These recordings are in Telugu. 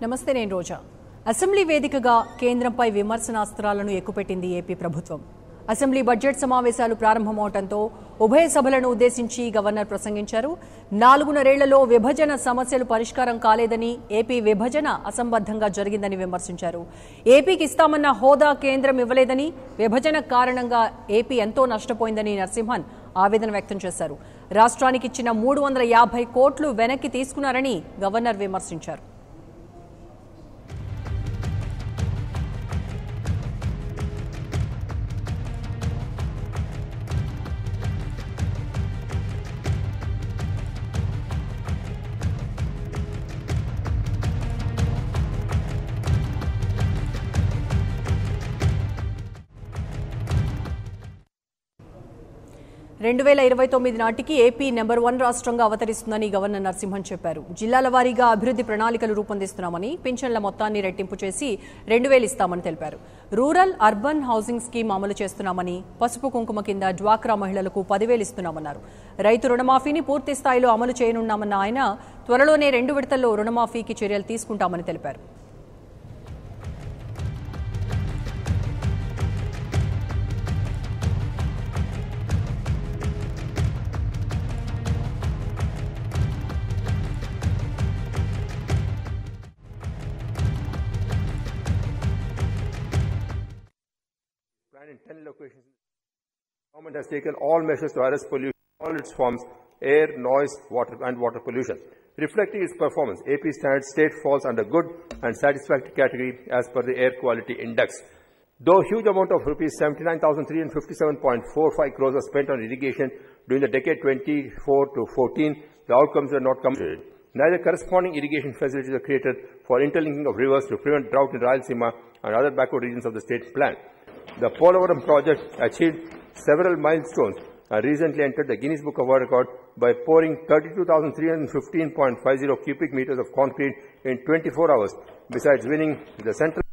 నమస్తే, నేను రోజా. అసెంబ్లీ వేదికగా కేంద్రంపై విమర్శనాస్త్రాలను ఎక్కుపెట్టింది ఏపీ ప్రభుత్వం. అసెంబ్లీ బడ్జెట్ సమావేశాలు ప్రారంభమవడంతో ఉభయ సభలను ఉద్దేశించి గవర్నర్ ప్రసంగించారు. 4.5 విభజన సమస్యలు పరిష్కారం కాలేదని, ఏపీ విభజన అసంబద్ధంగా జరిగిందని విమర్శించారు. ఏపీకి ఇస్తామన్న హోదా కేంద్రం ఇవ్వలేదని, విభజన కారణంగా ఏపీ ఎంతో నష్టపోయిందని నరసింహన్ ఆవేదన వ్యక్తం చేశారు. రాష్ట్రానికి ఇచ్చిన 350 కోట్లు వెనక్కి తీసుకున్నారని గవర్నర్ విమర్శించారు. రెండు 2029 నాటికి ఏపీ నెంబర్ 1 రాష్ట్రంగా అవతరిస్తుందని గవర్నర్ నరసింహన్ చెప్పారు. జిల్లాల వారీగా అభివృద్ధి ప్రణాళికలు రూపొందిస్తున్నామని, పింఛన్ల మొత్తాన్ని రెట్టింపు చేసి 2,000 ఇస్తామని తెలిపారు. రూరల్ అర్బన్ హౌసింగ్ స్కీమ్ అమలు చేస్తున్నామని, పసుపు కుంకుమ కింద డ్వాక్రా మహిళలకు 10,000 ఇస్తున్నామన్నారు. రైతు రుణమాఫీని పూర్తి స్థాయిలో అమలు చేయనున్నామన్న ఆయన, త్వరలోనే 2 విడతల్లో రుణమాఫీకి చర్యలు తీసుకుంటామని తెలిపారు. In 10 locations, the government has taken all measures to arrest pollution in all its forms: air, noise, water and water pollution. Reflecting its performance, AP state falls under good and satisfactory category as per the Air Quality Index. Though huge amount of rupees 79,357.45 crores was spent on irrigation during the decade 24 to 14, the outcomes were not completed. Neither corresponding irrigation facilities were created for interlinking of rivers to prevent drought in Rayalaseema and other backward regions of the state plan. The Polavaram project achieved several milestones and recently entered the Guinness Book of World Record by pouring 32,315.50 cubic meters of concrete in 24 hours, besides winning the Central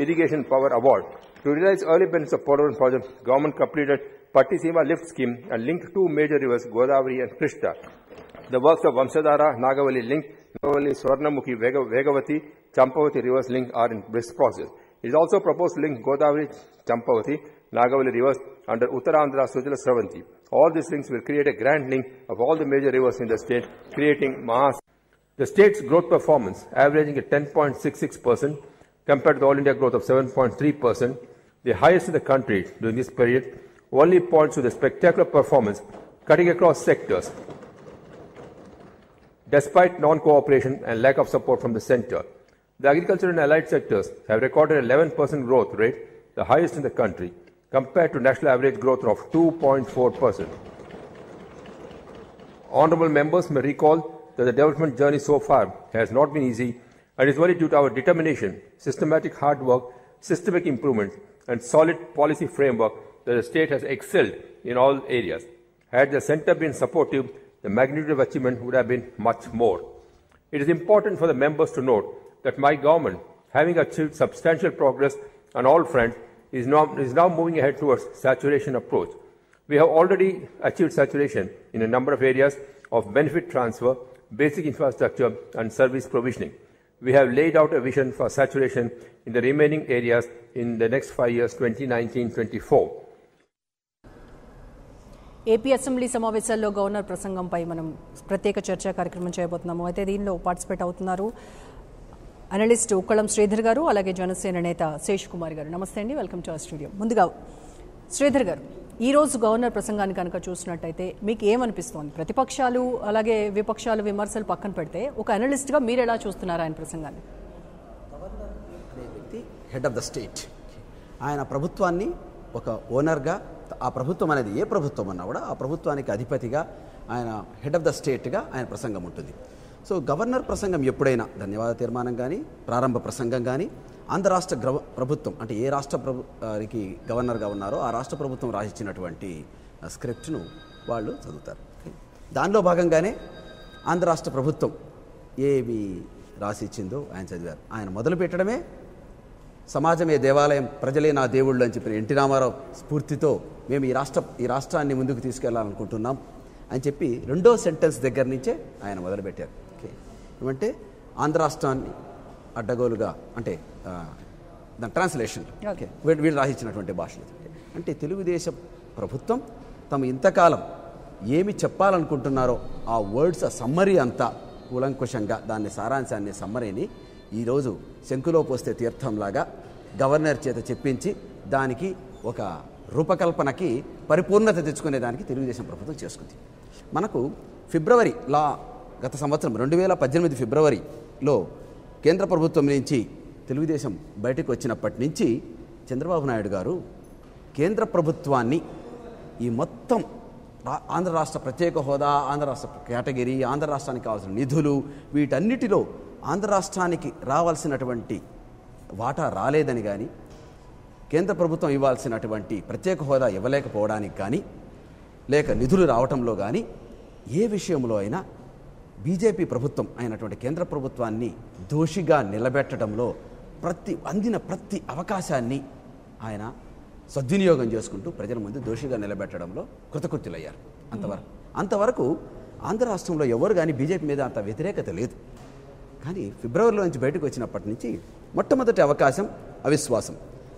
Irrigation Power Award. To realize early benefits of Polavaram project, government completed Pattiseema lift scheme and linked 2 major rivers, Godavari and Krishna. The works of Vamsadhara, Nagavali link, Nagavali, Swarnamukhi, Vegavati, Champavati rivers link are in brisk process. It is also proposed to link Godavari, Champavati, Nagavali rivers under Uttarandhra Sujala Sravanti. All these links will create a grand link of all the major rivers in the state, creating Mahas. The state's growth performance, averaging at 10.66% compared to the All India growth of 7.3%, the highest in the country during this period, only points to the spectacular performance cutting across sectors, despite non-cooperation and lack of support from the centre. The agriculture and allied sectors have recorded 11% growth rate, the highest in the country, compared to national average growth of 2.4%. Honourable members may recall that the development journey so far has not been easy and is only due to our determination, systematic hard work, systemic improvements and solid policy framework that the state has excelled in all areas. Had the centre been supportive, the magnitude of achievement would have been much more. It is important for the members to note that my government, having achieved substantial progress on all fronts, is now moving ahead towards saturation approach. We have already achieved saturation in a number of areas of benefit transfer, basic infrastructure and service provisioning. We have laid out a vision for saturation in the remaining areas in the next 5 years, 2019-24. AP assembly సమావేశాల్లో గవర్నర్ ప్రసంగంపై మనం ప్రత్యేక చర్చా కార్యక్రమం చేయబోతున్నాము. అయితే దీనిలో పార్టిసిపేట్ అవుతున్నారు అనలిస్ట్ ఉక్కళం శ్రీధర్ గారు, అలాగే జనసేన నేత శేష్ కుమార్ గారు. నమస్తే అండి, వెల్కమ్ టు అవర్ స్టూడియో. ముందుగా శ్రీధర్ గారు, ఈ రోజు గవర్నర్ ప్రసంగాన్ని కనుక చూసినట్టయితే మీకు ఏమనిపిస్తోంది? ప్రతిపక్షాలు అలాగే విపక్షాలు విమర్శలు పక్కన పెడితే ఒక అనలిస్ట్గా మీరు ఎలా చూస్తున్నారు ఆయన ప్రసంగాన్ని? గవర్నర్ అనే వ్యక్తి హెడ్ ఆఫ్ ద స్టేట్. ఆయన ప్రభుత్వాన్ని ఒక ఓనర్గా, ఆ ప్రభుత్వం అనేది ఏ ప్రభుత్వం అన్నా కూడా ఆ ప్రభుత్వానికి అధిపతిగా, ఆయన హెడ్ ఆఫ్ ద స్టేట్గా ఆయన ప్రసంగం ఉంటుంది. సో గవర్నర్ ప్రసంగం ఎప్పుడైనా ధన్యవాద తీర్మానం కానీ, ప్రారంభ ప్రసంగం కానీ, ఆంధ్ర రాష్ట్ర ప్రభుత్వం అంటే ఏ రాష్ట్ర ప్రభుత్వానికి గవర్నర్గా ఉన్నారో ఆ రాష్ట్ర ప్రభుత్వం రాసిచ్చినటువంటి స్క్రిప్ట్ను వాళ్ళు చదువుతారు. దానిలో భాగంగానే ఆంధ్ర రాష్ట్ర ప్రభుత్వం ఏవి రాసిచ్చిందో ఆయన చదివారు. ఆయన మొదలు పెట్టడమే సమాజమే దేవాలయం, ప్రజలే నా దేవుళ్ళు అని చెప్పిన ఎన్టీ రామారావు స్ఫూర్తితో మేము ఈ రాష్ట్రాన్ని ముందుకు తీసుకెళ్లాలనుకుంటున్నాం అని చెప్పి రెండో సెంటెన్స్ దగ్గర నుంచే ఆయన మొదలుపెట్టారు. ఏమంటే ఆంధ్ర రాష్ట్రాన్ని అడ్డగోలుగా అంటే దాని ట్రాన్స్లేషన్ వీళ్ళు రాసిచ్చినటువంటి భాషలు. అంటే తెలుగుదేశం ప్రభుత్వం తమ ఇంతకాలం ఏమి చెప్పాలనుకుంటున్నారో ఆ వర్డ్స్ ఆ సమ్మరీ అంతా కూలంకుషంగా దాన్ని సారాంశాన్ని సమ్మరీని ఈరోజు శంకులో పోస్తే తీర్థంలాగా గవర్నర్ చేత చెప్పించి దానికి ఒక రూపకల్పనకి పరిపూర్ణత తెచ్చుకునేదానికి తెలుగుదేశం ప్రభుత్వం చేసుకుంది. మనకు ఫిబ్రవరి గత సంవత్సరం 2018 ఫిబ్రవరిలో కేంద్ర ప్రభుత్వం నుంచి తెలుగుదేశం బయటకు వచ్చినప్పటి నుంచి చంద్రబాబు నాయుడు గారు కేంద్ర ప్రభుత్వాన్ని ఈ మొత్తం ఆంధ్ర రాష్ట్ర ప్రత్యేక హోదా, ఆంధ్ర రాష్ట్ర కేటగిరీ, ఆంధ్ర రాష్ట్రానికి కావాల్సిన నిధులు, వీటన్నిటిలో ఆంధ్ర రాష్ట్రానికి రావాల్సినటువంటి వాటా రాలేదని కానీ, కేంద్ర ప్రభుత్వం ఇవ్వాల్సినటువంటి ప్రత్యేక హోదా ఇవ్వలేకపోవడానికి కానీ, లేక నిధులు రావటంలో కానీ ఏ విషయంలో అయినా బీజేపీ ప్రభుత్వం అయినటువంటి కేంద్ర ప్రభుత్వాన్ని దోషిగా నిలబెట్టడంలో అందిన ప్రతి అవకాశాన్ని ఆయన సద్వినియోగం చేసుకుంటూ ప్రజల ముందు దోషిగా నిలబెట్టడంలో కృతకృత్యులయ్యారు. అంతవరకు ఆంధ్ర రాష్ట్రంలో ఎవరు కానీ బీజేపీ మీద అంత వ్యతిరేకత లేదు. కానీ ఫిబ్రవరిలో నుంచి బయటకు వచ్చినప్పటి నుంచి మొట్టమొదటి అవకాశం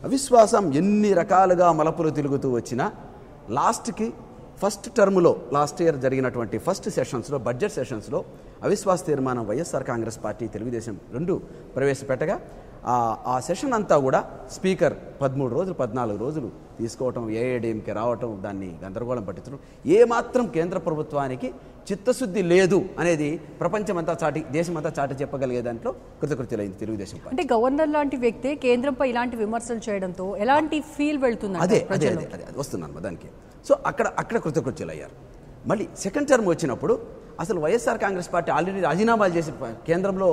అవిశ్వాసం ఎన్ని రకాలుగా మలపులు తిరుగుతూ వచ్చినా లాస్ట్కి ఫస్ట్ టర్మ్లో లాస్ట్ ఇయర్ జరిగినటువంటి ఫస్ట్ సెషన్స్లో, బడ్జెట్ సెషన్స్లో అవిశ్వాస తీర్మానం వైఎస్ఆర్ కాంగ్రెస్ పార్టీ, తెలుగుదేశం రెండు ప్రవేశపెట్టగా ఆ సెషన్ అంతా కూడా స్పీకర్ 13 రోజులు 14 రోజులు తీసుకోవటం, ఏఐడిఎంకే రావటం, దాన్ని గందరగోళం పట్టించడం, ఏమాత్రం కేంద్ర ప్రభుత్వానికి చిత్తశుద్ధి లేదు అనేది ప్రపంచమంతా దేశమంతా చాటి చెప్పగలిగే దాంట్లో కృతకృత్యులైంది తెలుగుదేశం పార్టీ. అంటే గవర్నర్ లాంటి వ్యక్తే కేంద్రంపై ఇలాంటి విమర్శలు చేయడంతో ఎలాంటి ఫీల్ వెళ్తుంది? అదే వస్తున్నాను దానికి. సో అక్కడ కృతకృత్యులయ్యారు. మళ్ళీ సెకండ్ టర్మ్ వచ్చినప్పుడు అసలు వైఎస్ఆర్ కాంగ్రెస్ పార్టీ ఆల్రెడీ రాజీనామాలు చేసి కేంద్రంలో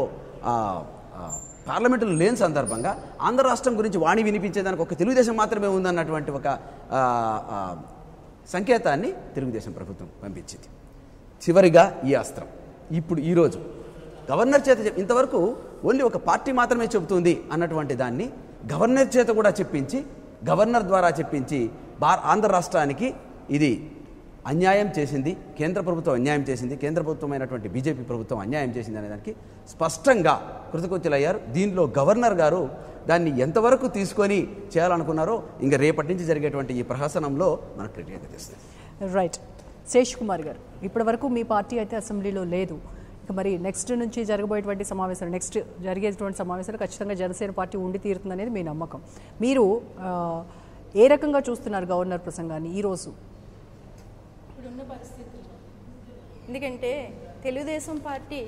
పార్లమెంటులో లేని సందర్భంగా ఆంధ్ర రాష్ట్రం గురించి వాణి వినిపించేదానికి ఒక తెలుగుదేశం మాత్రమే ఉందన్నటువంటి ఒక సంకేతాన్ని తెలుగుదేశం ప్రభుత్వం పంపించింది. చివరిగా ఈ అస్త్రం ఇప్పుడు ఈరోజు గవర్నర్ చేత ఇంతవరకు ఓన్లీ ఒక పార్టీ మాత్రమే చెబుతుంది అన్నటువంటి దాన్ని గవర్నర్ చేత కూడా చెప్పించి, గవర్నర్ ద్వారా చెప్పించి ఆంధ్ర రాష్ట్రానికి ఇది అన్యాయం చేసింది, కేంద్ర ప్రభుత్వం అన్యాయం చేసింది, కేంద్ర ప్రభుత్వమైనటువంటి బీజేపీ ప్రభుత్వం అన్యాయం చేసింది అనే దానికి స్పష్టంగా కృతకృత్యులయ్యారు. దీనిలో గవర్నర్ గారు దాన్ని ఎంతవరకు తీసుకొని చేయాలనుకున్నారో ఇంకా రేపటి నుంచి జరిగేటువంటి ఈ ప్రహసనంలో మనకు క్లియర్గా తెలుస్తుంది. రైట్. శేష్ కుమార్ గారు, ఇప్పటి వరకు మీ పార్టీ అయితే అసెంబ్లీలో లేదు. ఇక మరి నెక్స్ట్ నుంచి జరగబోయేటువంటి సమావేశాలు, నెక్స్ట్ జరిగేటువంటి సమావేశాలు ఖచ్చితంగా జనసేన పార్టీ ఉండి తీరుతుంది అనేది మీ నమ్మకం. మీరు ఏ రకంగా చూస్తున్నారు గవర్నర్ ప్రసంగాన్ని ఈరోజు? ఇప్పుడున్న పరిస్థితుల్లో ఎందుకంటే తెలుగుదేశం పార్టీ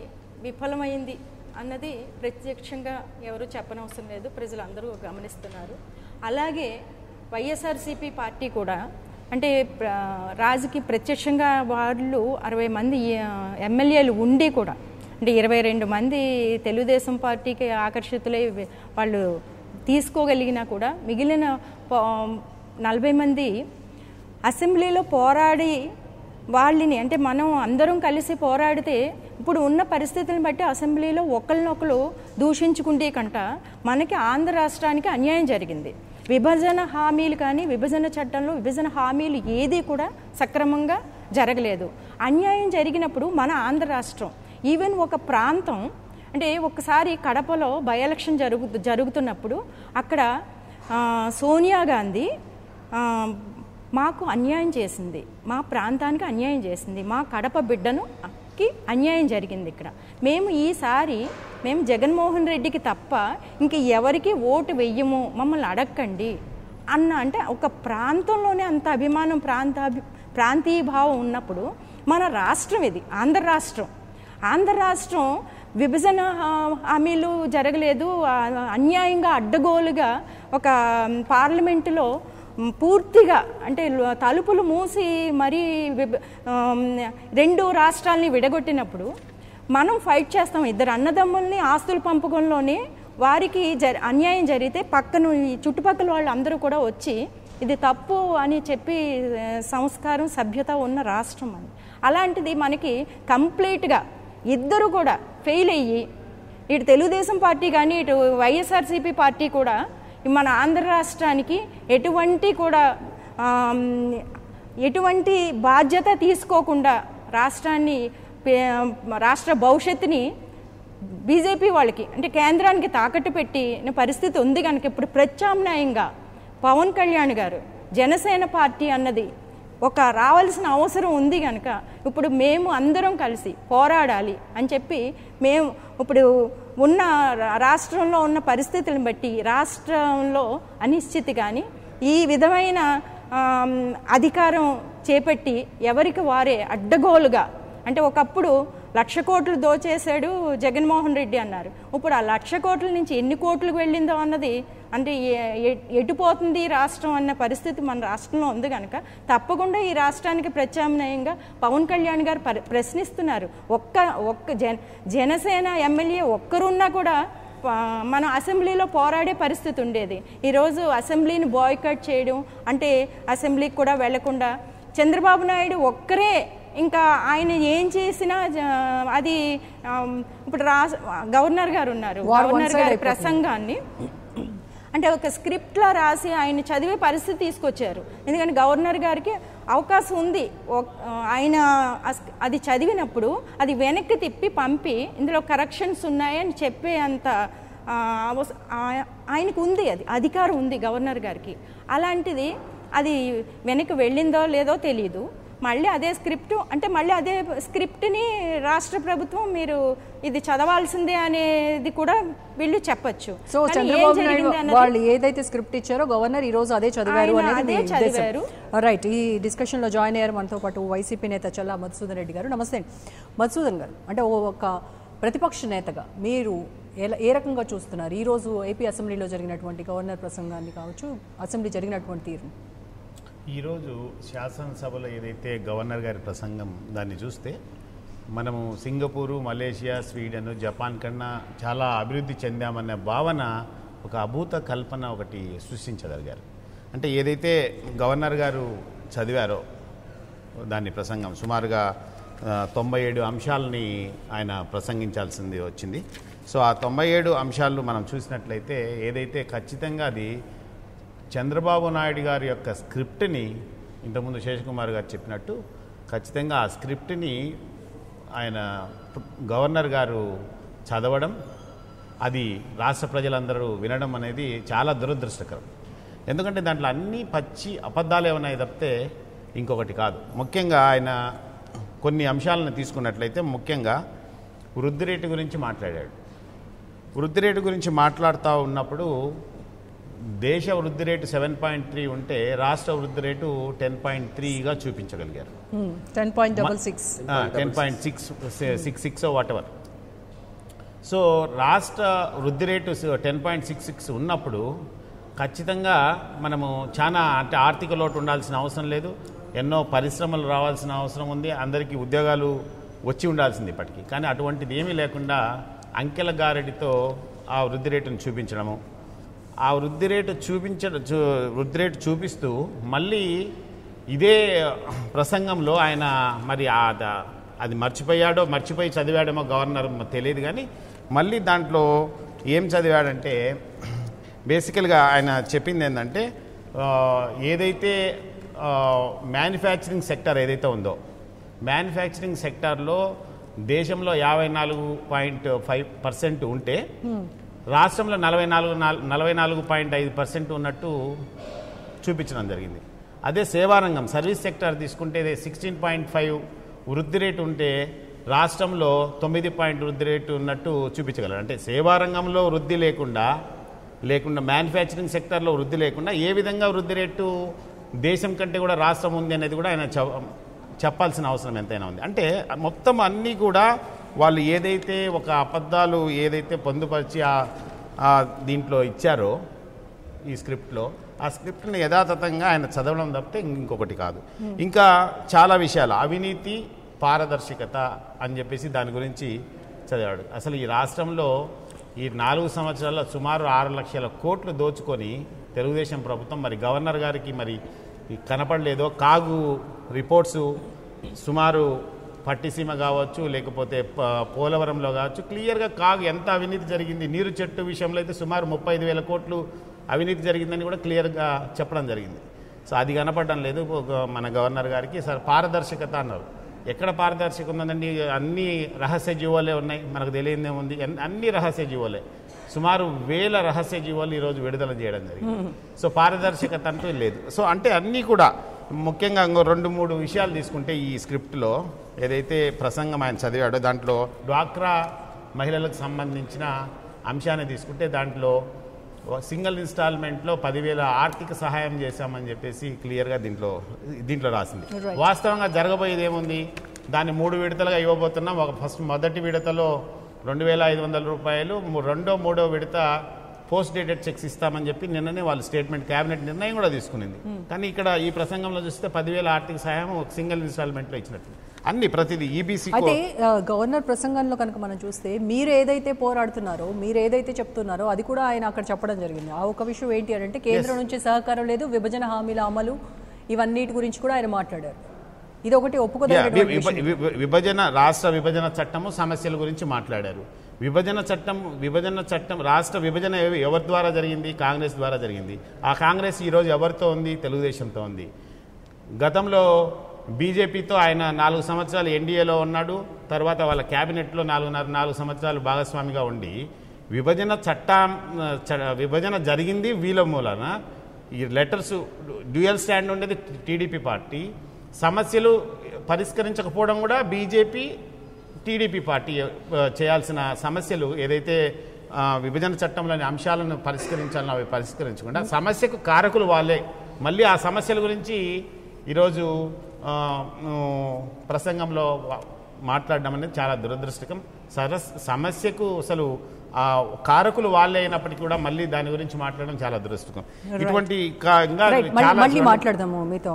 విఫలమైంది అన్నది ప్రత్యక్షంగా ఎవరు చెప్పనవసరం లేదు, ప్రజలందరూ గమనిస్తున్నారు. అలాగే వైఎస్ఆర్సీపీ పార్టీ కూడా అంటే రాజకీయ ప్రత్యక్షంగా వాళ్ళు 60 మంది ఎమ్మెల్యేలు ఉండి కూడా అంటే 22 మంది తెలుగుదేశం పార్టీకి ఆకర్షితులై వాళ్ళు తీసుకోగలిగినా కూడా మిగిలిన 40 మంది అసెంబ్లీలో పోరాడి వాళ్ళని అంటే మనం అందరం కలిసి పోరాడితే ఇప్పుడు ఉన్న పరిస్థితులను బట్టి అసెంబ్లీలో ఒకరినొకరు దూషించుకుంటే కంట మనకి ఆంధ్ర రాష్ట్రానికి అన్యాయం జరిగింది. విభజన హామీలు కానీ విభజన చట్టంలో విభజన హామీలు ఏది కూడా సక్రమంగా జరగలేదు. అన్యాయం జరిగినప్పుడు మన ఆంధ్ర రాష్ట్రం ఈవెన్ ఒక ప్రాంతం అంటే ఒకసారి కడపలో బై ఎలక్షన్ జరుగుతున్నప్పుడు అక్కడ సోనియా గాంధీ మాకు అన్యాయం చేసింది, మా ప్రాంతానికి అన్యాయం చేసింది, మా కడప బిడ్డనుకి అన్యాయం జరిగింది. ఇక్కడ ఈసారి మేము జగన్మోహన్ రెడ్డికి తప్ప ఇంక ఎవరికి ఓటు వెయ్యము, మమ్మల్ని అడగండి అంటే ఒక ప్రాంతంలోనే అంత అభిమానం ప్రాంతీయ భావం ఉన్నప్పుడు మన రాష్ట్రం ఇది ఆంధ్ర రాష్ట్రం విభజన హామీలు జరగలేదు, అన్యాయంగా అడ్డగోలుగా ఒక పార్లమెంటులో పూర్తిగా అంటే తలుపులు మూసి మరీ 2 రాష్ట్రాలని విడగొట్టినప్పుడు మనం ఫైట్ చేస్తాం. 2 అన్నదమ్ముల్ని ఆస్తుల పంపకంలోనే వారికి అన్యాయం జరిగితే పక్కన చుట్టుపక్కల వాళ్ళు అందరూ కూడా వచ్చి ఇది తప్పు అని చెప్పి సంస్కారం సభ్యత ఉన్న రాష్ట్రం అని. అలాంటిది మనకి కంప్లీట్గా ఇద్దరు కూడా ఫెయిల్ అయ్యి ఇటు తెలుగుదేశం పార్టీ కానీ ఇటు వైఎస్ఆర్సీపీ పార్టీ కూడా మన ఆంధ్ర రాష్ట్రానికి ఎటువంటి బాధ్యత తీసుకోకుండా రాష్ట్ర భవిష్యత్తుని బీజేపీ వాళ్ళకి అంటే కేంద్రానికి తాకట్టు పెట్టిన పరిస్థితి ఉంది కనుక ఇప్పుడు ప్రత్యామ్నాయంగా పవన్ కళ్యాణ్ గారు జనసేన పార్టీ అన్నది ఒక రావాల్సిన అవసరం ఉంది కనుక ఇప్పుడు మేము అందరం కలిసి పోరాడాలి అని చెప్పి మేము ఇప్పుడు ఉన్న రాష్ట్రంలో ఉన్న పరిస్థితులను బట్టి రాష్ట్రంలో అనిశ్చితి కానీ ఈ విధమైన అధికారం చేపట్టి ఎవరికి వారే అడ్డగోలుగా అంటే ఒకప్పుడు 1,00,000 కోట్లు దోచేశాడు జగన్మోహన్ రెడ్డి అన్నారు. ఇప్పుడు ఆ 1,00,000 కోట్ల నుంచి ఎన్ని కోట్లకు వెళ్ళిందో అన్నది అంటే ఎటుపోతుంది రాష్ట్రం అన్న పరిస్థితి మన రాష్ట్రంలో ఉంది కనుక తప్పకుండా ఈ రాష్ట్రానికి ప్రత్యామ్నాయంగా పవన్ కళ్యాణ్ గారు ప్రశ్నిస్తున్నారు. ఒక్క జనసేన ఎమ్మెల్యే ఒక్కరున్నా కూడా మనం అసెంబ్లీలో పోరాడే పరిస్థితి ఉండేది. ఈరోజు అసెంబ్లీని బాయ్కట్ చేయడం అంటే అసెంబ్లీకి కూడా వెళ్లకుండా చంద్రబాబు నాయుడు ఒక్కరే ఇంకా ఆయన ఏం చేసినా అది ఇప్పుడు గవర్నర్ గారు ఉన్నారు, గవర్నర్ గారి ప్రసంగాన్ని అంటే ఒక స్క్రిప్ట్లో రాసి ఆయన చదివే పరిస్థితి తీసుకొచ్చారు. ఎందుకంటే గవర్నర్ గారికి అవకాశం ఉంది, ఆయన అది చదివినప్పుడు అది వెనక్కి తిప్పి పంపి ఇందులో కరెక్షన్స్ ఉన్నాయని చెప్పే అంత ఆయనకు ఉంది, అది అధికారం ఉంది గవర్నర్ గారికి. అలాంటిది అది వెనక్కి వెళ్ళిందో లేదో తెలీదు. మళ్ళీ అదే స్క్రిప్ట్ అంటే మళ్ళీ అదే స్క్రిప్ట్ని రాష్ట్ర ప్రభుత్వం మీరు ఇది చదవాల్సిందే అనేది కూడా వీళ్ళు చెప్పచ్చు. సో చంద్రబాబు నాయుడు వాళ్ళు ఏదైతే స్క్రిప్ట్ ఇచ్చారో గవర్నర్ ఈ రోజు అదే చదివారు అనేది చదివారు. రైట్, ఈ డిస్కషన్ లో జాయిన్ అయ్యారు మనతో పాటు వైసీపీ నేత చల్లా మధుసూదన్ రెడ్డి గారు. నమస్తే మధుసూదన్ గారు. అంటే ఒక ప్రతిపక్ష నేతగా మీరు ఏ రకంగా చూస్తున్నారు ఈరోజు ఏపీ అసెంబ్లీలో జరిగినటువంటి గవర్నర్ ప్రసంగాన్ని కావచ్చు, అసెంబ్లీ జరిగినటువంటి తీరు? ఈరోజు శాసనసభలో ఏదైతే గవర్నర్ గారి ప్రసంగం దాన్ని చూస్తే మనము సింగపూరు, మలేషియా, స్వీడన్, జపాన్ కన్నా చాలా అభివృద్ధి చెందామన్న భావన ఒక అభూత కల్పన ఒకటి సృష్టించగలిగారు. అంటే ఏదైతే గవర్నర్ గారు చదివారో దాని ప్రసంగం సుమారుగా 97 అంశాలని ఆయన ప్రసంగించాల్సింది వచ్చింది. సో ఆ 97 అంశాలు మనం చూసినట్లయితే ఏదైతే ఖచ్చితంగా అది చంద్రబాబు నాయుడు గారి యొక్క స్క్రిప్ట్ని ఇంతకుముందు శేషకుమార్ గారు చెప్పినట్టు ఖచ్చితంగా ఆ స్క్రిప్ట్ని ఆయన గవర్నర్ గారు చదవడం, అది రాష్ట్ర ప్రజలందరూ వినడం అనేది చాలా దురదృష్టకరం. ఎందుకంటే దాంట్లో అన్ని పచ్చి అబద్ధాలు ఏమన్నాయి తప్పితే ఇంకొకటి కాదు. ముఖ్యంగా ఆయన కొన్ని అంశాలను తీసుకున్నట్లయితే ముఖ్యంగా వృద్ధి రేటు గురించి మాట్లాడాడు. వృద్ధి రేటు గురించి మాట్లాడుతూ ఉన్నప్పుడు దేశ వృద్ధి రేటు 7.3 ఉంటే రాష్ట్ర వృద్ధి రేటు 10.3గా చూపించగలిగారు. 10.66 వాటెవర్. సో రాష్ట్ర వృద్ధి రేటు 10.66 ఉన్నప్పుడు ఖచ్చితంగా మనము చాలా అంటే ఆర్థిక లోటు ఉండాల్సిన అవసరం లేదు, ఎన్నో పరిశ్రమలు రావాల్సిన అవసరం ఉంది, అందరికీ ఉద్యోగాలు వచ్చి ఉండాల్సింది ఇప్పటికీ. కానీ అటువంటిది ఏమీ లేకుండా అంకెల గారడితో ఆ వృద్ధి రేటును చూపించడము, ఆ వృద్ధి రేటు చూపిస్తూ మళ్ళీ ఇదే ప్రసంగంలో ఆయన మరి అది మర్చిపోయి చదివాడేమో గవర్నర్ తెలియదు. కానీ మళ్ళీ దాంట్లో ఏం చదివాడంటే బేసికల్గా ఆయన చెప్పింది ఏంటంటే ఏదైతే మ్యానుఫ్యాక్చరింగ్ సెక్టర్ ఏదైతే ఉందో మ్యానుఫ్యాక్చరింగ్ సెక్టార్లో దేశంలో 54.5% ఉంటే రాష్ట్రంలో 44.5% ఉన్నట్టు చూపించడం జరిగింది. అదే సేవారంగం సర్వీస్ సెక్టర్ తీసుకుంటే 16.5 వృద్ధి రేటు ఉంటే రాష్ట్రంలో 9 వృద్ధి రేటు ఉన్నట్టు చూపించగలరు. అంటే సేవారంగంలో వృద్ధి లేకుండా మ్యానుఫ్యాక్చరింగ్ సెక్టార్లో వృద్ధి లేకుండా ఏ విధంగా వృద్ధి రేటు దేశం కంటే కూడా రాష్ట్రం ఉంది అనేది కూడా ఆయన చెప్పాల్సిన అవసరం ఎంతైనా ఉంది. అంటే మొత్తం అన్నీ కూడా వాళ్ళు ఏదైతే ఒక అబద్ధాలు ఏదైతే పొందుపరిచి దీంట్లో ఇచ్చారో ఈ స్క్రిప్ట్లో, ఆ స్క్రిప్ట్ని యథాతథంగా ఆయన చదవడం తప్పితే ఇంకొకటి కాదు. ఇంకా చాలా విషయాలు అవినీతి, పారదర్శకత అని చెప్పేసి దాని గురించి చదివాడు. అసలు ఈ రాష్ట్రంలో ఈ 4 సంవత్సరాల్లో సుమారు 6 లక్షల కోట్లు దోచుకొని తెలుగుదేశం ప్రభుత్వం మరి గవర్నర్ గారికి మరి కనపడలేదో కాగు రిపోర్ట్స్ సుమారు పట్టిసీమ కావచ్చు లేకపోతే పోలవరంలో కావచ్చు క్లియర్గా కాగు ఎంత అవినీతి జరిగింది, నీరు చెట్టు విషయంలో అయితే సుమారు 35,000 కోట్లు అవినీతి జరిగిందని కూడా క్లియర్గా చెప్పడం జరిగింది. సో అది కనపడడం లేదు మన గవర్నర్ గారికి. సార్ పారదర్శకత అన్నారు. ఎక్కడ పారదర్శకత ఉందండి? అన్ని రహస్య జీవోలే ఉన్నాయి, మనకు తెలియదే ఉంది. అన్ని రహస్య జీవోలే, సుమారు 1000 రహస్య జీవోలు ఈరోజు విడుదల చేయడం జరిగింది. సో పారదర్శకత అంటూ లేదు. సో అంటే అన్నీ కూడా ముఖ్యంగా ఇంకో 2-3 విషయాలు తీసుకుంటే ఈ స్క్రిప్ట్లో ఏదైతే ప్రసంగం ఆయన చదివాడో దాంట్లో డ్వాక్రా మహిళలకు సంబంధించిన అంశాన్ని తీసుకుంటే దాంట్లో సింగిల్ ఇన్స్టాల్మెంట్లో 10,000 ఆర్థిక సహాయం చేశామని చెప్పేసి క్లియర్గా దీంట్లో రాసింది. వాస్తవంగా జరగబోయేది ఏముంది? దాన్ని 3 విడతలుగా ఇవ్వబోతున్నాం. మొదటి విడతలో 2,500 రూపాయలు, మూడో విడత పోస్ట్ డేటెడ్ చెక్స్ ఇస్తామని చెప్పి నిన్ననే వాళ్ళు స్టేట్మెంట్ క్యాబినెట్ నిర్ణయం కూడా తీసుకునింది. కానీ ఇక్కడ ఈ ప్రసంగంలో చూస్తే 10,000 ఆర్థిక సహాయం ఒక సింగిల్ ఇన్స్టాల్మెంట్లో ఇచ్చినట్టు అన్ని ప్రతిదీ ఈబీసీ. అయితే గవర్నర్ ప్రసంగంలో కనుక మనం చూస్తే మీరు ఏదైతే పోరాడుతున్నారో, మీరు ఏదైతే చెప్తున్నారో అది కూడా ఆయన అక్కడ చెప్పడం జరిగింది. ఆ ఒక విషయం ఏంటి అంటే కేంద్రం నుంచి సహకారం లేదు, విభజన హామీల అమలు, ఇవన్నిటి గురించి కూడా ఆయన మాట్లాడారు. ఇది ఒకటి విభజన, రాష్ట్ర విభజన చట్టము సమస్యల గురించి మాట్లాడారు. విభజన చట్టం రాష్ట్ర విభజన ఎవరి ద్వారా జరిగింది? కాంగ్రెస్ ద్వారా జరిగింది. ఆ కాంగ్రెస్ ఈరోజు ఎవరితో ఉంది? తెలుగుదేశంతో ఉంది. గతంలో బీజేపీతో ఆయన 4 సంవత్సరాలు ఎన్డీఏలో ఉన్నాడు. తర్వాత వాళ్ళ క్యాబినెట్లో 4 సంవత్సరాలు భాగస్వామిగా ఉండి విభజన జరిగింది వీళ్ళ మూలన. ఈ లెటర్స్ డ్యూయల్ స్టాండ్ ఉండేది టీడీపీ పార్టీ, సమస్యలు పరిష్కరించకపోవడం కూడా బీజేపీ టీడీపీ పార్టీ చేయాల్సిన సమస్యలు ఏదైతే విభజన చట్టంలోని అంశాలను పరిష్కరించాలని అవి పరిష్కరించకుండా సమస్యకు కారకులు వాళ్ళే. మళ్ళీ ఆ సమస్యల గురించి ఈరోజు ప్రసంగంలో మాట్లాడడం అనేది చాలా దురదృష్టకరం. సమస్యకు అసలు కారకులు వాళ్ళే అయినప్పటికీ కూడా మళ్ళీ దాని గురించి మాట్లాడడం చాలా దురదృష్టకరం. ఇటువంటి మళ్ళీ మాట్లాడదాము మీతో.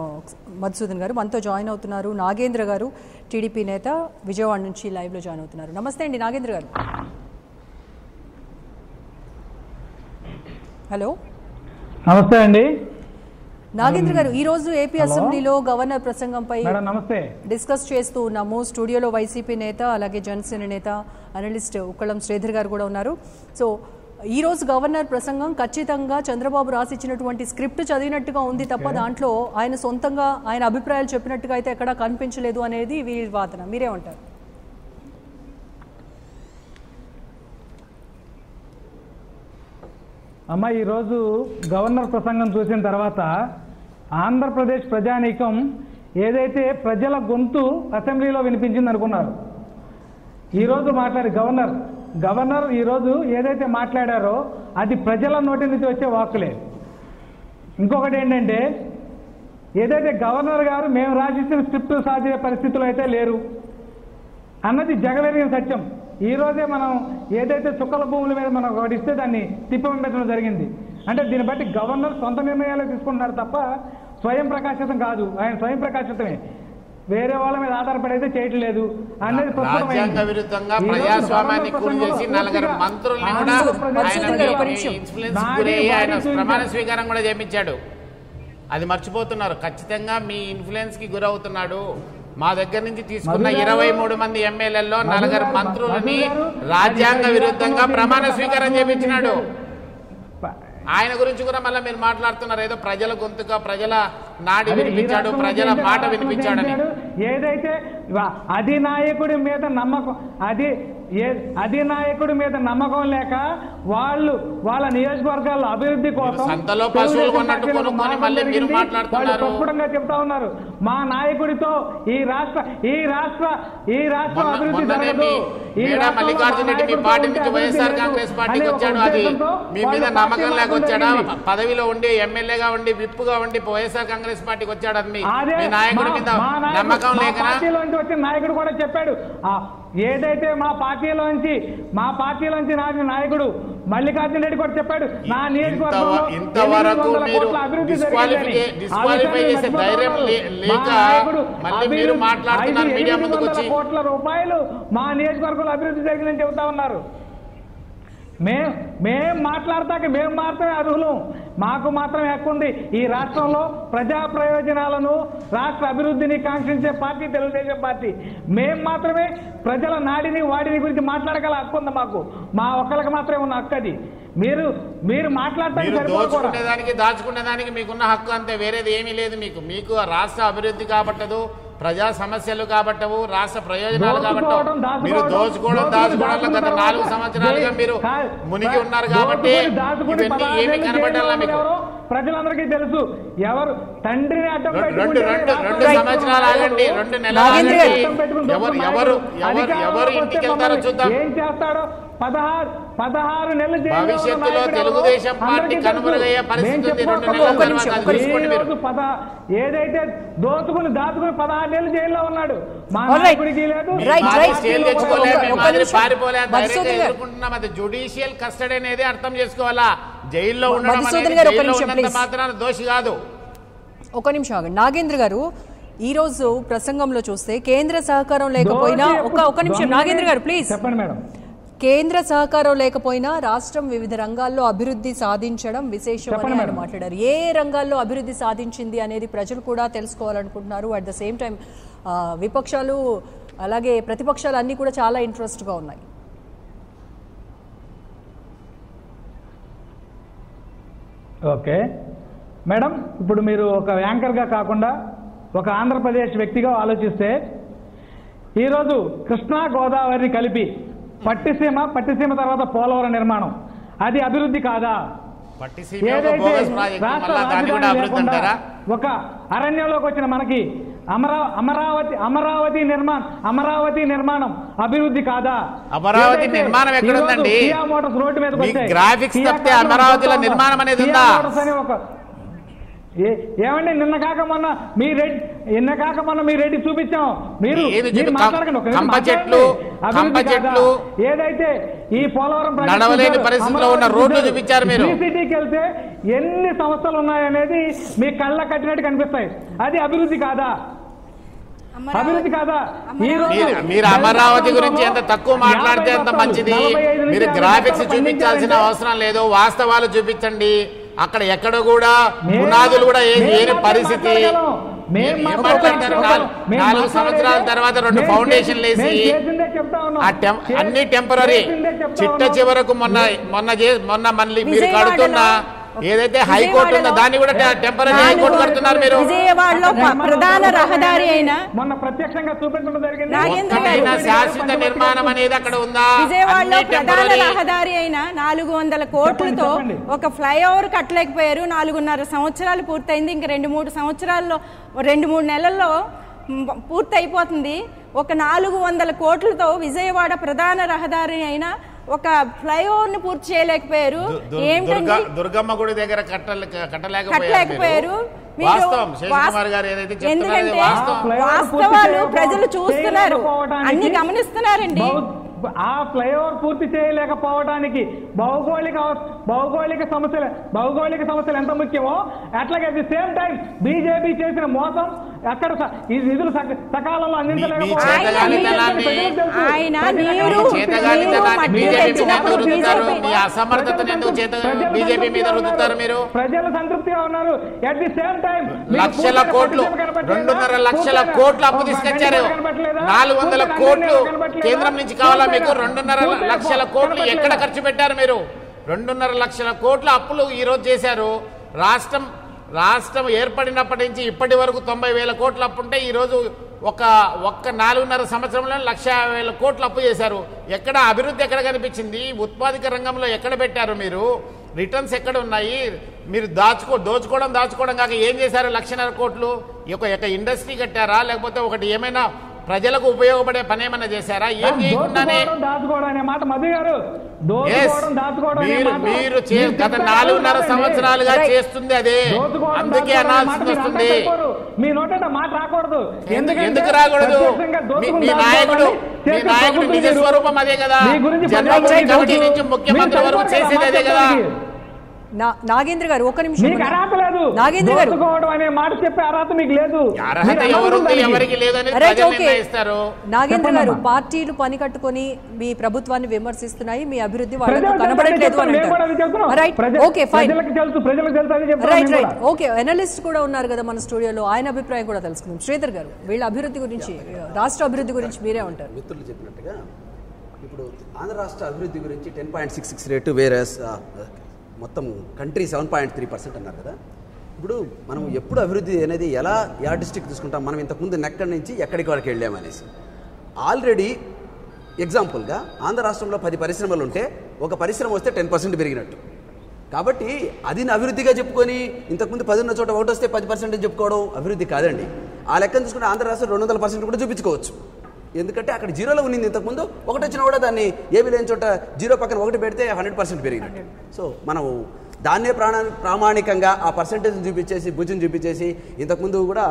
మధుసూదన్ గారు మనతో జాయిన్ అవుతున్నారు. నాగేంద్ర గారు టీడీపీ నేత విజయవాడ నుంచి లైవ్ లో జాయిన్ అవుతున్నారు. నమస్తే అండి నాగేంద్ర గారు. హలో, నమస్తే అండి నాగేంద్ర గారు. ఈ రోజు ఏపీ అసెంబ్లీలో గవర్నర్ ప్రసంగంపై నమస్తే డిస్కస్ చేస్తూ ఉన్నాము. స్టూడియోలో వైసీపీ నేత అలాగే జనసేన నేత అనలిస్ట్ ఉక్కళం శ్రీధర్ గారు కూడా ఉన్నారు. సో ఈ రోజు గవర్నర్ ప్రసంగం ఖచ్చితంగా చంద్రబాబు రాసిచ్చినటువంటి స్క్రిప్ట్ చదివినట్టుగా ఉంది తప్ప దాంట్లో ఆయన సొంతంగా ఆయన అభిప్రాయాలు చెప్పినట్టుగా అయితే ఎక్కడా కనిపించలేదు అనేది వీరి వాదన. మీరేమంటారు? అమ్మ, ఈరోజు గవర్నర్ ప్రసంగం చూసిన తర్వాత ఆంధ్రప్రదేశ్ ప్రజానీకం ఏదైతే ప్రజల గొంతు అసెంబ్లీలో వినిపించింది అనుకున్నారు. ఈరోజు గవర్నర్ ఈరోజు ఏదైతే మాట్లాడారో అది ప్రజల నోటి నుంచి వచ్చే వాక్కులే. ఇంకొకటి ఏంటంటే ఏదైతే గవర్నర్ గారు మేము రాసిచ్చిన స్క్రిప్ట్ సాధ్య పరిస్థితులు అయితే లేరు అన్నది జగమెరిగిన సత్యం. ఈ రోజే మనం ఏదైతే చుక్కల భూముల మీద మనం ఒకటి ఇస్తే దాన్ని తిప్పమించడం జరిగింది. అంటే దీన్ని బట్టి గవర్నర్ సొంత నిర్ణయాలు తీసుకుంటున్నారు తప్ప స్వయం ప్రకాశితం కాదు. ఆయన స్వయం ప్రకాశితమే, వేరే వాళ్ళ మీద ఆధారపడైతే చేయట్లేదు అనేది రాజ్యాంగ విరుద్ధంగా ప్రజాస్వామ్యాన్ని కూలి చేసి 4 మంత్రుల్ని కూడా ఆయన ప్రమాణ స్వీకారం కూడా చేయించాడు. అది మర్చిపోతున్నారు. ఖచ్చితంగా మీ ఇన్ఫ్లుయెన్స్ కి గురవుతున్నాడు. మా దగ్గర నుంచి తీసుకున్న 23 మంది ఎమ్మెల్యేల్లో 4 మంత్రులని రాజ్యాంగ విరుద్ధంగా ప్రమాణ స్వీకారం చేయించినాడు. ఆయన గురించి కూడా మళ్ళీ మీరు మాట్లాడుతున్నారు ఏదో ప్రజల గొంతుగా ప్రజల నాడి వినిపించాడు, ప్రజల మాట వినిపించాడని. ఏదైతే అధినాయకుడి మీద నమ్మకం లేక వాళ్ళ నియోజకవర్గాల అభివృద్ధి కోసం సంతలో పశువులు కొన్నట్టు కొనుక్కొని మళ్ళీ మీరు మాట్లాడుతున్నారు. స్పష్టంగా చెప్తా ఉన్నారు మా నాయకుడితో ఈ రాష్ట్ర అభివృద్ధి జరగదు. మల్లికార్జున రెడ్డి మీ పార్టీ నుంచి వైఎస్ఆర్ కాంగ్రెస్ పార్టీకి వచ్చాడు. అది మీ మీద నమ్మకం లేక వచ్చాడా? పదవిలో ఉండి ఎమ్మెల్యేగా ఉండి విప్పుగా ఉండి వైఎస్ఆర్ కాంగ్రెస్ పార్టీకి వచ్చాడు. అది మీ నాయకుడి మీద నమ్మకం లేక వచ్చిన నాయకుడు కూడా చెప్పాడు. ఏదైతే మా పార్టీలోంచి నాయకుడు మల్లికార్జున రెడ్డి కూడా చెప్పాడు నా నియోజకవర్గంలో ఇంతవరకు మీరు డిస్క్వాలిఫై చేసే ధైర్యం లేక మళ్ళీ మీరు మాట్లాడుతున్నారు మీడియా ముందుకు వచ్చి. 500 కోట్ల రూపాయలు మా నియోజకవర్గంలో అభివృద్ధి జరిగిందని చెబుతా ఉన్నారు. మేం మాట్లాడతాక మేము మాత్రమే అర్హులు, మాకు మాత్రమే హక్కు ఉంది. ఈ రాష్ట్రంలో ప్రజా ప్రయోజనాలను రాష్ట్ర అభివృద్ధిని కాంక్షించే పార్టీ తెలుగుదేశం పార్టీ. మేం మాత్రమే ప్రజల నాడిని వాడిని గురించి మాట్లాడగల హక్కు ఉంది మాకు. మా ఒక్కరికి మాత్రమే ఉన్న హక్కు అది. మీరు మాట్లాడటానికి మీరు దోచుకునేదానికి దాచుకునేదానికి మీకున్న హక్కు అంతే, వేరేది ఏమీ లేదు. మీకు రాష్ట్ర అభివృద్ధి కాబట్టదు, ప్రజా సమస్యలు కాబట్టవు, రాష్ట్ర ప్రయోజనాలు కాబట్టవు. మీరు దోచుకోవడం దాచుకోవడంలో గత 4 సంవత్సరాలుగా మీరు మునిగి ఉన్నారు కాబట్టి ఇవన్నీ ఏమి కనబడాలా మీకు? ప్రజలందరికీ తెలుసు. ఎవరు తండ్రిని అడ్డం రెండు సంవత్సరాలు ఆగండి, 2 నెలలు ఆగండి. ఎవరు ఇంటికి వెళ్తారో చూద్దాం. ఏం చేస్తాడో 16 నెలలు భవిష్యత్తులో తెలుగుదేశం పార్టీ కనుమరుగయ్యే పరిస్థితి ఉంది. 2 నెలల తర్వాత తెలుసుకోండి మీరు. ఏదైతే దోచుకుని దాచుకుని 16 నెలలు జైల్లో ఉన్నాడు. మా నాయకుడికి లేదు, స్టేల్ తెచ్చుకోలేదు, పారిపోలేదు, ధైర్యంగా ఎదుర్కొంటున్నాం. అది జ్యుడిషియల్ కస్టడీ అనేది అర్థం చేసుకోవాలా. జైల్లో ఉండడం మాత్రాన దోషి కాదు. ఒక నిమిషం ఆగండి నాగేంద్ర గారు. ఈ రోజు ప్రసంగంలో చూస్తే కేంద్ర సహకారం లేకపోయినా ఒక నిమిషం నాగేంద్ర గారు ప్లీజ్ చెప్పండి మేడం. కేంద్ర సహకారం లేకపోయినా రాష్ట్రం వివిధ రంగాల్లో అభివృద్ధి సాధించడం విశేషం అని ఆయన మాట్లాడారు. ఏ రంగాల్లో అభివృద్ధి సాధించింది అనేది ప్రజలు కూడా తెలుసుకోవాలనుకుంటున్నారు. అట్ ద సేమ్ టైం విపక్షాలు అలాగే ప్రతిపక్షాలు అన్నీ కూడా చాలా ఇంట్రెస్ట్గా ఉన్నాయి. ఓకే మేడం, ఇప్పుడు మీరు ఒక యాంకర్గా కాకుండా ఒక ఆంధ్రప్రదేశ్ వ్యక్తిగా ఆలోచిస్తే ఈరోజు కృష్ణా గోదావరిని కలిపి పట్టిసీమ తర్వాత పోలవరం నిర్మాణం అది అభివృద్ధి కాదా? ఒక అరణ్యంలోకి వచ్చిన మనకి అమరావతి నిర్మాణం అభివృద్ధి కాదా? అమరావతి నిర్మాణం ఎక్కడుందండి? మోటార్స్ రోడ్డు మీద గ్రాఫిక్స్ తప్పితే అమరావతిలో నిర్మాణం అనేది ఉందా? ఏమండి నిన్న కాక మొన్న మీ రెడ్డి చూపించాం. మీరు ఏదైతే ఈ పోలవరం నడవలేని పరిస్థితిలో ఉన్న రోడ్లు చూపించారు. మీరు సిటీకి వెళ్తే ఎన్ని సంస్థలు ఉన్నాయనేది మీ కళ్ళ కట్టినట్టు కనిపిస్తాయి. అది అభివృద్ధి కాదా? అభివృద్ధి కాదా? మీరు అమరావతి గురించి ఎంత తక్కువ మాట్లాడితే అంత మంచిది. మీరు గ్రాఫిక్స్ చూపించాల్సిన అవసరం లేదు, వాస్తవాలు చూపించండి. అక్కడ ఎక్కడ కూడా పునాదులు కూడా ఏని పరిస్థితి. 4 సంవత్సరాల తర్వాత 2 ఫౌండేషన్లు వేసి అన్ని టెంపరీ. చిట్ట చివరకు మొన్న మళ్ళీ మీరు కడుతున్న ఏదైతే హైకోర్టు ఉందో దాన్ని కూడా టెంపరీ హైకోర్టు కడుతున్నారు. మీరు విజయవాడలో ప్రధాన రహదారి అయినా మొన్న ప్రత్యేకంగా చూపించడం జరిగింది. శాశ్వత నిర్మాణం అనేది అక్కడ ఉందా? విజయవాడలో ప్రధాన రహదారి అయినా 400 కోట్లతో ఒక ఫ్లైఓవర్ కట్టలేకపోయారు. 4.5 సంవత్సరాలు పూర్తయింది. ఇంక 2-3 సంవత్సరాల్లో 2-3 నెలల్లో పూర్తి అయిపోతుంది. ఒక 400 కోట్లతో విజయవాడ ప్రధాన రహదారి అయినా ఒక ఫ్లైఓవర్ ని పూర్తి చేయలేకపోయారు. దుర్గమ్మ గుడి దగ్గర కట్టలేకపోయారు. ఎందుకంటే వాస్తవాలు ప్రజలు చూస్తున్నారు, అన్ని గమనిస్తున్నారండి. ఆ ఫ్లైఓవర్ పూర్తి చేయలేకపోవడానికి భౌగోళిక సమస్యలు ఎంత ముఖ్యమో అట్లాగే at the same time BJP చేసిన మోసం అక్కడ ఈ నిధులు సకాలంలో అందించలేకపోవడం. ప్రజలు సంతృప్తిగా ఉన్నారు. అట్ ది సేమ్ టైం 2.5 లక్షల కోట్లు అప్పు తీసుకొచ్చారు. 400 కోట్లు కేంద్రం నుంచి కావాలా మీకు? 2.5 లక్షల కోట్లు ఎక్కడ ఖర్చు పెట్టారు మీరు? 2.5 లక్షల కోట్ల అప్పులు ఈ రోజు చేశారు. రాష్ట్రం ఏర్పడినప్పటి నుంచి ఇప్పటి వరకు 90,000 కోట్ల అప్పు ఉంటే ఈరోజు ఒక్క 4.5 సంవత్సరంలో 1,50,000 కోట్ల అప్పు చేశారు. ఎక్కడ అభివృద్ధి ఎక్కడ కనిపించింది? ఉత్పాదక రంగంలో ఎక్కడ పెట్టారు మీరు? రిటర్న్స్ ఎక్కడ ఉన్నాయి? మీరు దోచుకోవడం కాక ఏం చేశారు? 1,50,000 కోట్లు ఒక ఇండస్ట్రీ కట్టారా? లేకపోతే ఒకటి ఏమైనా ప్రజలకు ఉపయోగపడే పని ఏమైనా చేశారా? ఏం చేయకుండానే మీరు గత 4.5 సంవత్సరాలుగా చేస్తుంది అదే. అందుకే అనాల్సి వస్తుంది. ఎందుకు రాకూడదు? మీ నాయకుడు నిజ స్వరూపం అదే కదా. జనరల్ కమిటీ నుంచి ముఖ్యమంత్రి వరకు చేసేది అదే కదా. నాగేంద్ర గారు ఒక నిమిషం. నాగేంద్ర గారు అనే మాట చెప్పే అర్హత మీకు లేదు. నాగేంద్ర గారు పార్టీలు పని కట్టుకొని మీ ప్రభుత్వాన్ని విమర్శిస్తున్నాయి, మీ అభివృద్ధి వాళ్ళకు కనబడట్లేదు అని అంటారు. Okay fine, right. Okay, analyst కూడా ఉన్నారు కదా మన స్టూడియోలో, ఆయన అభిప్రాయం కూడా తెలుసుకుందాం. శ్రీధర్ గారు, వీళ్ళ అభివృద్ధి గురించి, రాష్ట్ర అభివృద్ధి గురించి మీరే ఉంటారు. మిత్రులు చెప్పినట్టుగా ఇప్పుడు ఆంధ్ర రాష్ట్ర అభివృద్ధి గురించి 10.66 రేటు, వేరే మొత్తం కంట్రీ 7.3% అన్నారు కదా. ఇప్పుడు మనం ఎప్పుడు అభివృద్ధి అనేది ఎలా డిస్ట్రిక్ట్ తీసుకుంటాం, మనం ఇంతకుముందు ఎక్కడి నుంచి ఎక్కడికి వరకు వెళ్ళామనేసి. ఆల్రెడీ ఎగ్జాంపుల్గా ఆంధ్ర రాష్ట్రంలో 10 పరిశ్రమలు ఉంటే ఒక పరిశ్రమ వస్తే 10% పెరిగినట్టు. కాబట్టి అది అభివృద్ధిగా చెప్పుకొని ఇంతకుముందు 10 ఉన్న చోట ఒకటి వస్తే 10% చెప్పుకోవడం అభివృద్ధి కాదండి. ఆ లెక్కను చూసుకుంటే ఆంధ్ర రాష్ట్రం 200% కూడా చూపించుకోవచ్చు. ఎందుకంటే అక్కడ జీరోలో ఉన్నింది ఇంతకుముందు, ఒకటి వచ్చినా కూడా దాన్ని ఏమి లేని చోట జీరో పక్కన ఒకటి పెడితే 100% పెరిగినట్టు. సో మనం దాన్నే ప్రామాణికంగా ఆ పర్సంటేజ్ చూపించేసి భుజం చూపించేసి ఇంతకుముందు కూడా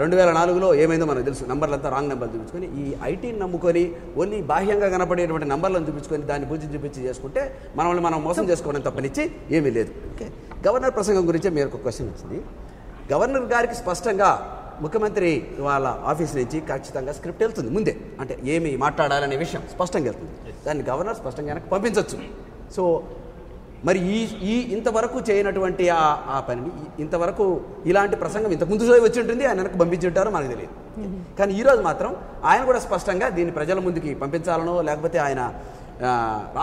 2004లో ఏమైందో మనకు తెలుసు, నంబర్లంతా రాంగ్ నెంబర్లు చూపించుకొని ఈ ఐటీని నమ్ముకొని ఓన్లీ బాహ్యంగా కనపడేటువంటి నంబర్లను చూపించుకొని దాన్ని భుజం చూపించి చేసుకుంటే మనల్ని మనం మోసం చేసుకోవడం తప్పనిచ్చి ఏమీ లేదు. ఓకే, గవర్నర్ ప్రసంగం గురించే మీరు ఒక క్వశ్చన్ వచ్చింది. గవర్నర్ గారికి స్పష్టంగా ముఖ్యమంత్రి వాళ్ళ ఆఫీస్ నుంచి ఖచ్చితంగా స్క్రిప్ట్ వెళ్తుంది ముందే, అంటే ఏమి మాట్లాడాలనే విషయం స్పష్టంగా వెళ్తుంది. దాన్ని గవర్నర్ స్పష్టంగా వెనక్కి పంపించవచ్చు. సో మరి ఈ ఇంతవరకు చేయనటువంటి ఆ పనిని, ఇంతవరకు ఇలాంటి ప్రసంగం ఇంతకుముందు వచ్చి ఉంటుంది, ఆయన వెనక్కి పంపించి ఉంటారో మనకు తెలియదు. కానీ ఈరోజు మాత్రం ఆయన కూడా స్పష్టంగా దీన్ని ప్రజల ముందుకి పంపించాలనో లేకపోతే ఆయన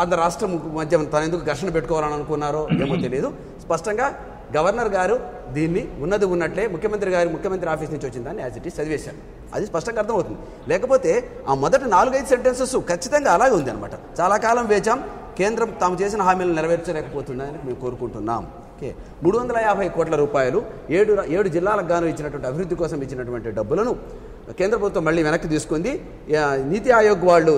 ఆంధ్ర రాష్ట్రం మధ్య తన ఎందుకు ఘర్షణ పెట్టుకోవాలని అనుకున్నారో ఏమో తెలియదు. స్పష్టంగా గవర్నర్ గారు దీన్ని ఉన్నది ఉన్నట్లే ముఖ్యమంత్రి ఆఫీస్ నుంచి వచ్చిన దాన్ని యాజ్ ఇట్ ఈస్ చదివేశారు. అది స్పష్టంగా అర్థమవుతుంది. లేకపోతే ఆ మొదటి 4-5 సెంటెన్సెస్ ఖచ్చితంగా అలాగే ఉంది అనమాట. చాలా కాలం వేచాం, కేంద్రం తాము చేసిన హామీలను నెరవేర్చలేకపోతుందని మేము కోరుకుంటున్నాం. ఓకే, 350 కోట్ల రూపాయలు 7 జిల్లాలకు గాను ఇచ్చినటువంటి అభివృద్ధి కోసం ఇచ్చినటువంటి డబ్బులను కేంద్ర ప్రభుత్వం మళ్ళీ వెనక్కి తీసుకుంది. నీతి ఆయోగ్ వాళ్ళు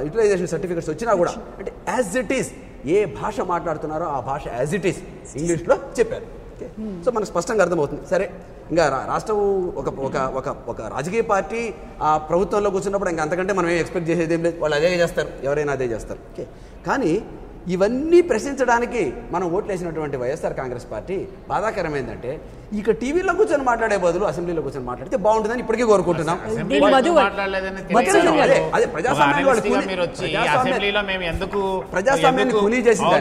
యూటిలైజేషన్ సర్టిఫికెట్స్ వచ్చినా కూడా అంటే యాజ్ ఇట్ ఈస్ ఏ భాష మాట్లాడుతున్నారో ఆ భాష యాజ్ ఇట్ ఈస్ ఇంగ్లీష్లో చెప్పారు. ఓకే, సో మనకు స్పష్టంగా అర్థమవుతుంది. సరే, ఇంకా రాష్ట్రం ఒక రాజకీయ పార్టీ ఆ ప్రభుత్వంలో కూర్చున్నప్పుడు ఇంకా అంతకంటే మనం ఏం ఎక్స్పెక్ట్ చేసేది ఏం లేదు, వాళ్ళు అదే చేస్తారు, ఎవరైనా అదే చేస్తారు. ఓకే, కానీ ఇవన్నీ ప్రశ్నించడానికి మనం ఓట్లేసినటువంటి వైఎస్ఆర్ కాంగ్రెస్ పార్టీ బాధాకరం ఏంటంటే ఇక టీవీలో కూర్చొని మాట్లాడే బదులు అసెంబ్లీలో కూర్చొని మాట్లాడితే బాగుంటుందని ఇప్పటికీ కోరుకుంటున్నాం. ప్రజాస్వామ్యాన్ని కూలీ చేసింది,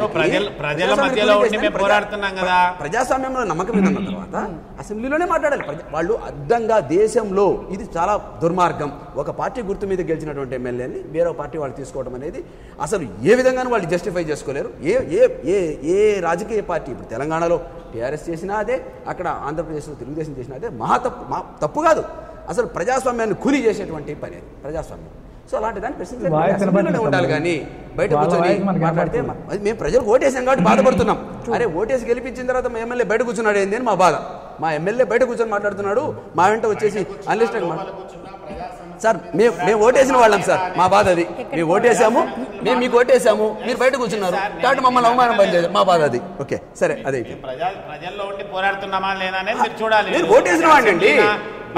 ప్రజాస్వామ్యంలో నమ్మకం ఉన్న తర్వాత అసెంబ్లీలోనే మాట్లాడాలి. వాళ్ళు అడ్డంగా దేశంలో ఇది చాలా దుర్మార్గం. ఒక పార్టీ గుర్తు మీద గెలిచినటువంటి ఎమ్మెల్యేని వేరే పార్టీ వాళ్ళు తీసుకోవడం అనేది అసలు ఏ విధంగానూ వాళ్ళు జస్టిఫై చేసుకోలేరు. ఏ రాజకీయ పార్టీ, ఇప్పుడు తెలంగాణలో టీఆర్ఎస్ చేసినా అదే, అక్కడ ఆంధ్రప్రదేశ్లో తెలుగుదేశం చేసినా అదే, తప్పు కాదు. అసలు ప్రజాస్వామ్యాన్ని కూలీ చేసేటువంటి పని అది ప్రజాస్వామ్యం. సో అలాంటి దాన్ని ప్రశ్నించే ఉండాలి కానీ బయట కూర్చొని మాట్లాడితే మేము ప్రజలకు ఓటేసాం కాబట్టి బాధపడుతున్నాం. అరే ఓటేసి గెలిపించిన తర్వాత మా ఎమ్మెల్యే బయట కూర్చున్నాడు ఏంది అని మా బాధ. మా ఎమ్మెల్యే బయట కూర్చొని మాట్లాడుతున్నాడు, మా వెంట వచ్చేసి అన్లిస్టెడ్ సార్ మేము ఓటేసిన వాళ్ళం సార్, మా బాధ అది. మేము ఓటేసాము, మేము మీకు ఓటేసాము, మీరు బయట కూర్చున్నారు కాబట్టి మమ్మల్ని అవమానం పనిచేయదు, మా బాధ అది. ఓకే, సరే, అదే ప్రజల్లో ఉండి పోరాడుతున్నామా లేదా అనేది మీరు చూడాలి. నేను ఓటేసిన వాడిని అండి,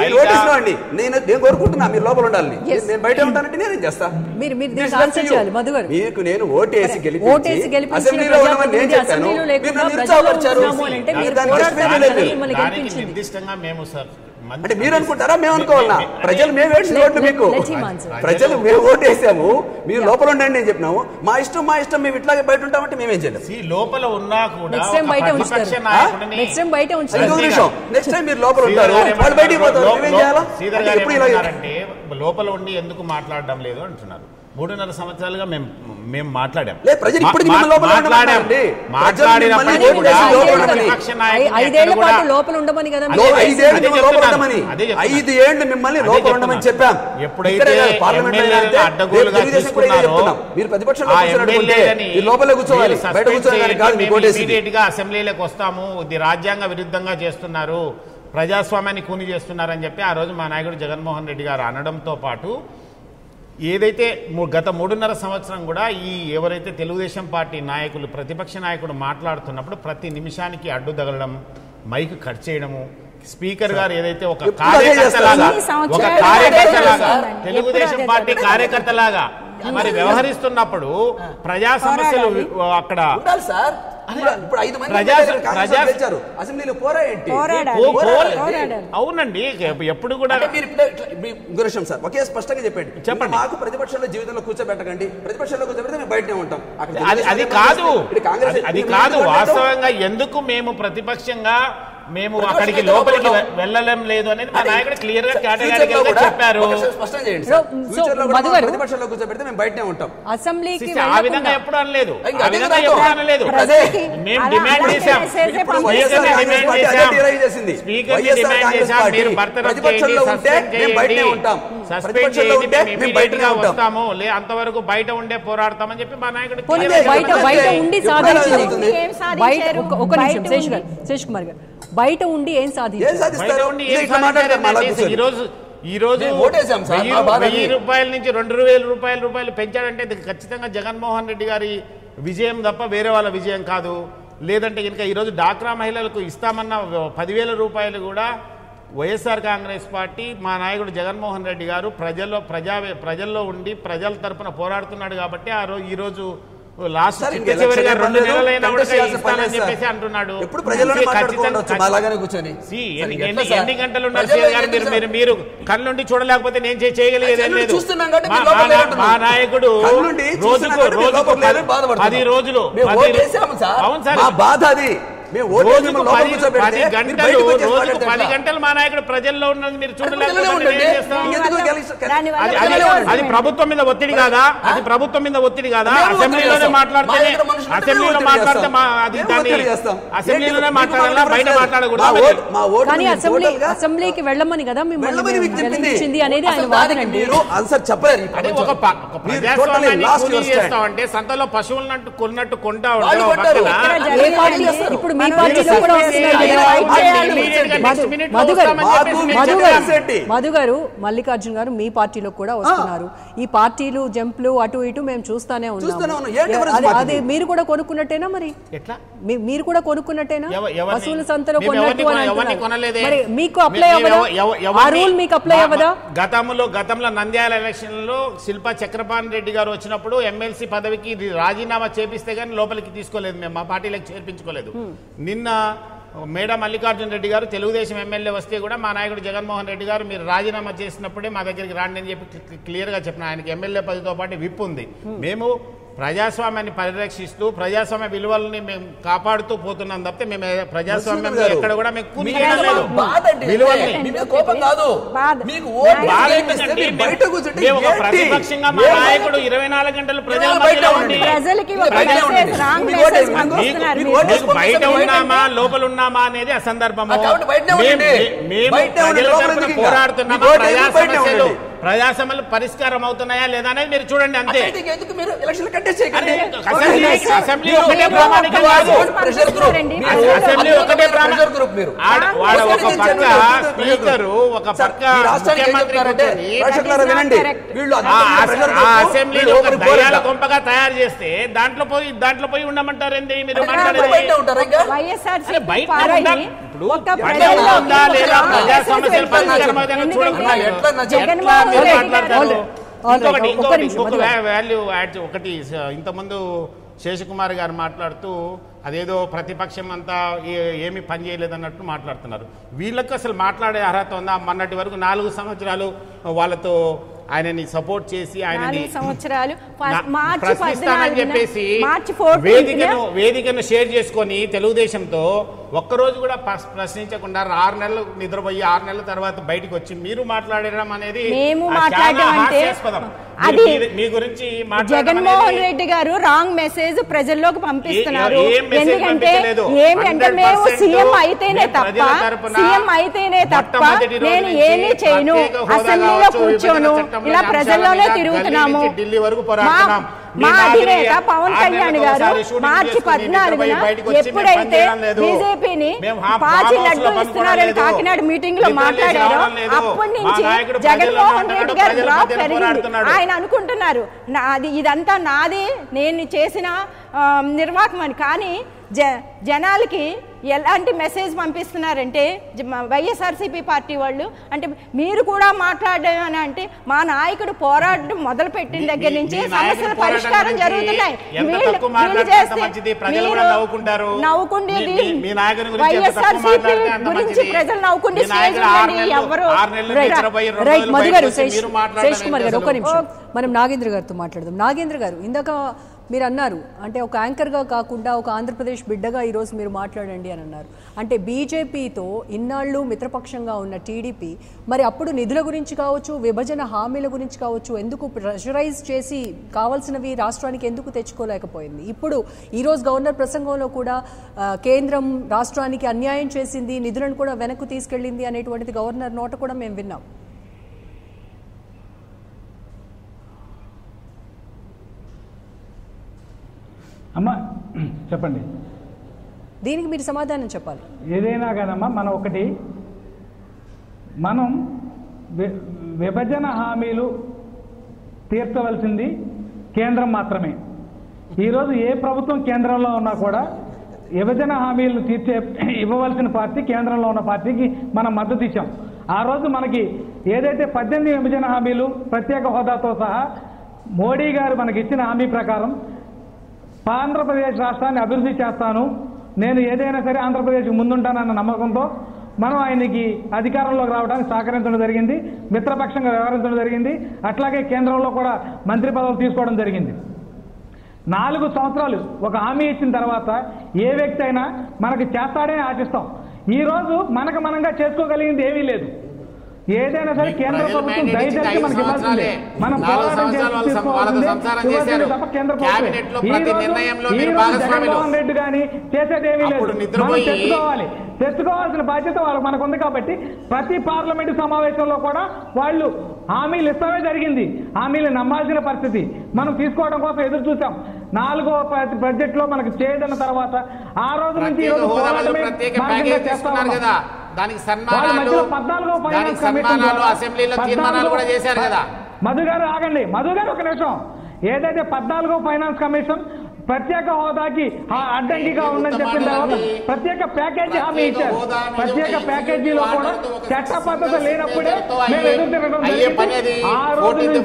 నేను ఓటేసిన వాడిని, నేను కోరుకుంటున్నా మీరు లోపల ఉండాలి. నేను బయట ఉంటానంటే నేనేం చేస్తా? మీకు నేను ఓటేసి గెలిపించి అసెంబ్లీలో ఉండమని నేను చెప్పాను, మీరు నన్ను నిరుత్సాహపరిచారు. నిర్దిష్టంగా మేము సార్ అంటే మీరు అనుకుంటారా మేము అనుకోవాలన్నా? ప్రజలు మేము వేసిన ఓట్లు మీకు, ప్రజలు మేము ఓటేసాము, మీరు లోపల ఉండండి నేను చెప్పినాము. మా ఇష్టం మేము ఇట్లాగే బయట ఉంటామంటే మేమేం చేయలేదు. లోపల ఉన్నా కూడా నెక్స్ట్ టైం మీరు లోపల ఉంటారు, వాళ్ళు బయటికి పోతారు, మేమేం చేయాలా? అంటే లోపల ఉండి ఎందుకు మాట్లాడడం లేదు అంటున్నారు. 3.5 సంవత్సరాలుగా మేము మాట్లాడాం. అసెంబ్లీలోకి వస్తాము, ఇది రాజ్యాంగ విరుద్ధంగా చేస్తున్నారు, ప్రజాస్వామ్యాన్ని కూని చేస్తున్నారని చెప్పి ఆ రోజు మా నాయకుడు జగన్మోహన్ రెడ్డి గారు అనడంతో పాటు ఏదైతే గత 3.5 సంవత్సరం కూడా ఎవరైతే తెలుగుదేశం పార్టీ నాయకులు, ప్రతిపక్ష నాయకుడు మాట్లాడుతున్నప్పుడు ప్రతి నిమిషానికి అడ్డు తగలడం, మైక్ కట్ చేయడము, స్పీకర్ గారు ఏదైతే ఒక కార్యకర్తలాగా తెలుగుదేశం పార్టీ కార్యకర్తలాగా మరి వ్యవహరిస్తున్నప్పుడు ప్రజా సమస్యలు అక్కడ అవునండి. ఎప్పుడు కూడా ఒకే స్పష్టంగా చెప్పండి, మాకు ప్రతిపక్షంలో జీవితంలో కూర్చోబెట్టకండి, ప్రతిపక్షంలో కూర్చోబెడితే మేము బయటనే ఉంటాం. అది కాదు వాస్తవంగా ఎందుకు మేము ప్రతిపక్షంగా మేము అక్కడికి లోపలికి వెళ్ళలేం లేదు అనేది మా నాయకుడు క్లియర్ గా కేటగిరికల్ గా చెప్పారు. స్పష్టం చేయండి సార్. ఫ్యూచర్ లో కూడా ప్రతిపక్షంలో కూర్చోబెడితే మేము బయటనే ఉంటాం. అసెంబ్లీకి ఆ విధంగా ఎప్పుడు అనలేదు, ఆ విధంగా ఎప్పుడు అనలేదు. మేము డిమాండ్ చేశాం, స్పీకర్ డిమాండ్ చేశాం, మీరు బర్తరఫ్ చేయండి, సస్పెండ్ చేయండి, మేము ఇమీడియట్ గా వస్తాము, అంతవరకు బయట ఉండే పోరాడతామని చెప్పి మా నాయకుడు బయట ఉండి సాధించింది. శేష్ కుమార్ గారు బయట ఉండి ఏం సాధించారు? ఈ రోజు 1000 రూపాయల నుంచి 2000 రూపాయలు పెంచాడంటే ఇది ఖచ్చితంగా జగన్మోహన్ రెడ్డి గారి విజయం తప్ప వేరే వాళ్ళ విజయం కాదు. లేదంటే ఇంకా ఈరోజు డాక్రా మహిళలకు ఇస్తామన్న 10,000 రూపాయలు కూడా వైఎస్ఆర్ కాంగ్రెస్ పార్టీ మా నాయకుడు జగన్మోహన్ రెడ్డి గారు ప్రజల్లో ఉండి ప్రజల తరపున పోరాడుతున్నాడు కాబట్టి ఈరోజు లాస్ట్ చివరిగా 2 నెలలైనా కూడా ఇస్తానని చెప్పేసి అంటున్నాడు. ఎన్ని గంటలు ఉన్నారు మీరు కళ్ళుండి చూడలేకపోతే నేను చేయగలిగేది ఏం లేదు. మా నాయకుడు రోజుకు 10 రోజులు అవును సార్, రోజుకు 10 గంటలు మా నాయకుడు ప్రజల్లో ఉన్నది మీరు చూడలేకపోతే అది ప్రభుత్వం మీద ఒత్తిడి కాదా? అది ప్రభుత్వం మీద ఒత్తిడి కాదా? అసెంబ్లీలో మాట్లాడితే అసెంబ్లీలోనే మాట్లాడాలా, బయట మాట్లాడకూడదు. అసెంబ్లీకి వెళ్ళమని కదా మిమ్మల్ని అనేది ఆయన వాదన. ప్రజాస్వామ్యాన్ని చేస్తామంటే సంతలో పశువులన్నట్టు కొన్నట్టు కొంటా ఉంటాం. ఇప్పుడు మధు గారు, మల్లికార్జున్ గారు మీ పార్టీలో కూడా వస్తున్నారు. ఈ పార్టీలు జంప్లు అటు ఇటు మేము చూస్తానే ఉన్నాం. అది మీరు కూడా కొనుక్కున్నట్టేనా? మరి మీరు కూడా కొనుక్కున్నట్టేనా? పశువుల సంతలో కొన్నట్టు మరి మీకు అప్లై అవ్వదా? ఆ రూల్ మీకు అప్లై అవ్వదా? గతంలో నంద్యాల ఎలక్షన్ లో శిల్పా చక్రపాణి రెడ్డి గారు వచ్చినప్పుడు ఎమ్మెల్సీ పదవికి రాజీనామా చేపిస్తే గానీ లోపలికి తీసుకోలేదు, మేము మా పార్టీలకు చేర్పించుకోలేదు. నిన్న మేడా మల్లికార్జున రెడ్డి గారు తెలుగుదేశం ఎమ్మెల్యే వస్తే కూడా మా నాయకుడు జగన్మోహన్ రెడ్డి గారు మీరు రాజీనామా చేసినప్పుడే మా దగ్గరికి రాండి అని చెప్పి క్లియర్ గా చెప్పిన. ఆయనకి ఎమ్మెల్యే పదవితో పాటు విప్ ఉంది. మేము ప్రజాస్వామ్యాన్ని పరిరక్షిస్తూ ప్రజాస్వామ్య విలువలని మేము కాపాడుతూ పోతున్నాం తప్పితే మేము ప్రజాస్వామ్యం ఎక్కడ కూడా మేము ప్రతిపక్షంగా మా నాయకుడు 24 గంటలు ప్రజల మధ్యలో ఉండి బయట ఉన్నామా లోపల ఉన్నామా అనేది అసందర్భము. మేము ప్రజల తరపున పోరాడుతున్నామా, ప్రజా సమస్యలు పరిష్కారం అవుతున్నాయా లేదా అనేది మీరు చూడండి అంతే. అసెంబ్లీ ఒకటే ప్రామాణికం కాదు, అసెంబ్లీ ఒకటే ఒక పక్క స్పీకరు ఒక పక్క ముఖ్యమంత్రి అసెంబ్లీలో ఒక దయ్యాల కొంపగా తయారు చేస్తే దాంట్లో పోయి ఉండమంటారు ఏంటి మీరు మాట్లాడేది? ఉందా లేదా ప్రజా సమస్యలు పరిష్కారం అవుతాయని చూడకుండా ఇంకొక వాల్యూ యాడ్ ఒకటి. ఇంతకుముందు శేషకుమార్ గారు మాట్లాడుతూ అదేదో ప్రతిపక్షం అంతా ఏమి పని చేయలేదన్నట్టు మాట్లాడుతున్నారు. వీళ్ళకు అసలు మాట్లాడే అర్హత ఉందా? మొన్నటి వరకు 4 సంవత్సరాలు వాళ్ళతో ఆయనని సపోర్ట్ చేసి ఆయనని ప్రశ్నిస్తానని చెప్పేసి వేదికను షేర్ చేసుకొని తెలుగుదేశంతో ఒక్కరోజు కూడా ప్రశ్నించకుండా 6 నెలలు నిద్రపోయి 6 నెలల తర్వాత బయటకు వచ్చి మీరు మాట్లాడడం అనేది హాస్యాస్పదం. మీ గురించి జగన్మోహన్ రెడ్డి గారు రాంగ్ మెసేజ్ ప్రజల్లోకి పంపిస్తున్నారు. ఎందుకంటే ఏమిటంటే మేము సీఎం అయితేనే తప్ప నేను ఏమీ చేయను, అసెంబ్లీలో కూర్చోను, ఇలా ప్రజల్లోనే తిరుగుతున్నాము. మా అధినేత పవన్ కళ్యాణ్ గారు మార్చి 14న ఎప్పుడైతే బీజేపీని పాచి లడ్డు ఇస్తున్నారని కాకినాడ మీటింగ్ లో మాట్లాడారో అప్పటి నుంచి జగన్మోహన్ రెడ్డి గారి గ్రాఫ్ పెరిగింది. ఆయన అనుకుంటున్నారు ఇదంతా నాది, నేను చేసిన నిర్వాహకమని. కానీ జనాలకి ఎలాంటి మెసేజ్ పంపిస్తున్నారంటే వైఎస్ఆర్సీపీ పార్టీ వాళ్ళు అంటే మీరు కూడా మాట్లాడమని అంటే మా నాయకుడు పోరాటం మొదలు పెట్టిన దగ్గర నుంచి సమస్యల పరిష్కారం జరుగుతున్నాయి. నవ్వుకుండేది వైఎస్ఆర్సీపీ గురించి ప్రజలు నవ్వుకుంటే ఎవరు. శేష్ కుమార్ గారు ఒక్క నిమిషం మనం నాగేంద్ర గారితో మాట్లాడదాం. నాగేంద్ర గారు, ఇందాక మీరు అన్నారు అంటే ఒక యాంకర్గా కాకుండా ఒక ఆంధ్రప్రదేశ్ బిడ్డగా ఈరోజు మీరు మాట్లాడండి అని అన్నారు. అంటే బీజేపీతో ఇన్నాళ్ళు మిత్రపక్షంగా ఉన్న టీడీపీ మరి అప్పుడు నిధుల గురించి కావచ్చు, విభజన హామీల గురించి కావచ్చు, ఎందుకు ప్రెషరైజ్ చేసి కావాల్సినవి రాష్ట్రానికి ఎందుకు తెచ్చుకోలేకపోయింది? ఇప్పుడు ఈరోజు గవర్నర్ ప్రసంగంలో కూడా కేంద్రం రాష్ట్రానికి అన్యాయం చేసింది, నిధులను కూడా వెనక్కు తీసుకెళ్లింది అనేటువంటిది గవర్నర్ నోట కూడా మేము విన్నాం. అమ్మా చెప్పండి, దీనికి మీరు సమాధానం చెప్పాలి. ఏదైనా కాదమ్మా, మనం విభజన హామీలు తీర్చవలసింది కేంద్రం మాత్రమే. ఈరోజు ఏ ప్రభుత్వం కేంద్రంలో ఉన్నా కూడా విభజన హామీలు ఇవ్వవలసిన పార్టీ కేంద్రంలో ఉన్న పార్టీకి మనం మద్దతు ఇచ్చాం. ఆ రోజు మనకి ఏదైతే 18 విభజన హామీలు ప్రత్యేక హోదాతో సహా మోడీ గారు మనకి ఇచ్చిన హామీ ప్రకారం ఆంధ్రప్రదేశ్ రాష్ట్రాన్ని అభివృద్ధి చేస్తాను, నేను ఏదైనా సరే ఆంధ్రప్రదేశ్ ముందుంటానన్న నమ్మకంతో మనం ఆయనకి అధికారంలోకి రావడానికి సహకరించడం జరిగింది, మిత్రపక్షంగా వ్యవహరించడం జరిగింది. అట్లాగే కేంద్రంలో కూడా మంత్రి పదవులు తీసుకోవడం జరిగింది. 4 సంవత్సరాలు ఒక హామీ ఇచ్చిన తర్వాత ఏ వ్యక్తి అయినా మనకి చేస్తాడని ఆశిస్తాం. ఈరోజు మనంగా చేసుకోగలిగింది ఏమీ లేదు. ఏదైనా సరే కేంద్ర ప్రభుత్వం దయచేసి మనకి ఇవ్వాల్సిందే. మనం పోరాటం జగన్మోహన్ రెడ్డి కానీ చేసేది ఏమీ లేదు. మనం తెచ్చుకోవాల్సిన బాధ్యత మనకు ఉంది. కాబట్టి ప్రతి పార్లమెంటు సమావేశంలో కూడా వాళ్ళు హామీలు ఇస్తామే జరిగింది. హామీలు నమ్మాల్సిన పరిస్థితి మనం తీసుకోవడం కోసం ఎదురు చూసాం. 4వ బడ్జెట్ లో మనకు చేయదన్న తర్వాత ఆ రోజు నుంచి ఈ రోజు పోరాటమే చేస్తాం. మధు గారు ఆగండి, మధు గారు ఒక నిమిషం. ఏదైతే 14వ ఫైనాన్స్ కమిషన్ ప్రత్యేక హోదాకి అడ్డంకిగా ఉందని చెప్పిన తర్వాత ప్రత్యేక ప్యాకేజీ హామీ ఇచ్చారు. ప్రత్యేక ప్యాకేజీలో కూడా చట్ట పద్ధతి లేనప్పుడే మేము ఎదురు తిరగడం జరిగింది. ఆ రోజు నుంచి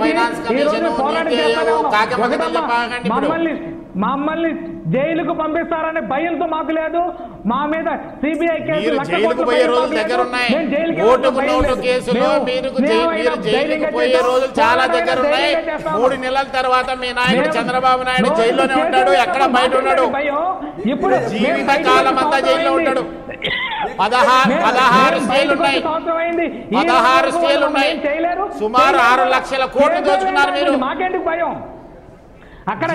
ఈ రోజు పోరాటం చేస్తానే ఉన్నాం. మమ్మల్ని జైలుకు పంపిస్తారనే భయంతో మాకు లేదు. మా మీద సిబిఐ కేసు 3 నెలల తర్వాత మీ నాయకుడు చంద్రబాబు నాయుడు జైల్లోనే ఉంటాడు, ఎక్కడ బయట ఉన్నాడు. ఇప్పుడు జీవితకాలం అంతా జైల్లో ఉంటాడు. 16 స్టేలు ఉన్నాయి. 16 స్టేలు ఉన్నాయి. సుమారు 6 లక్షల కోట్లు దోచుకున్నారు మీరు. మాకేంటి భయం? అక్కడ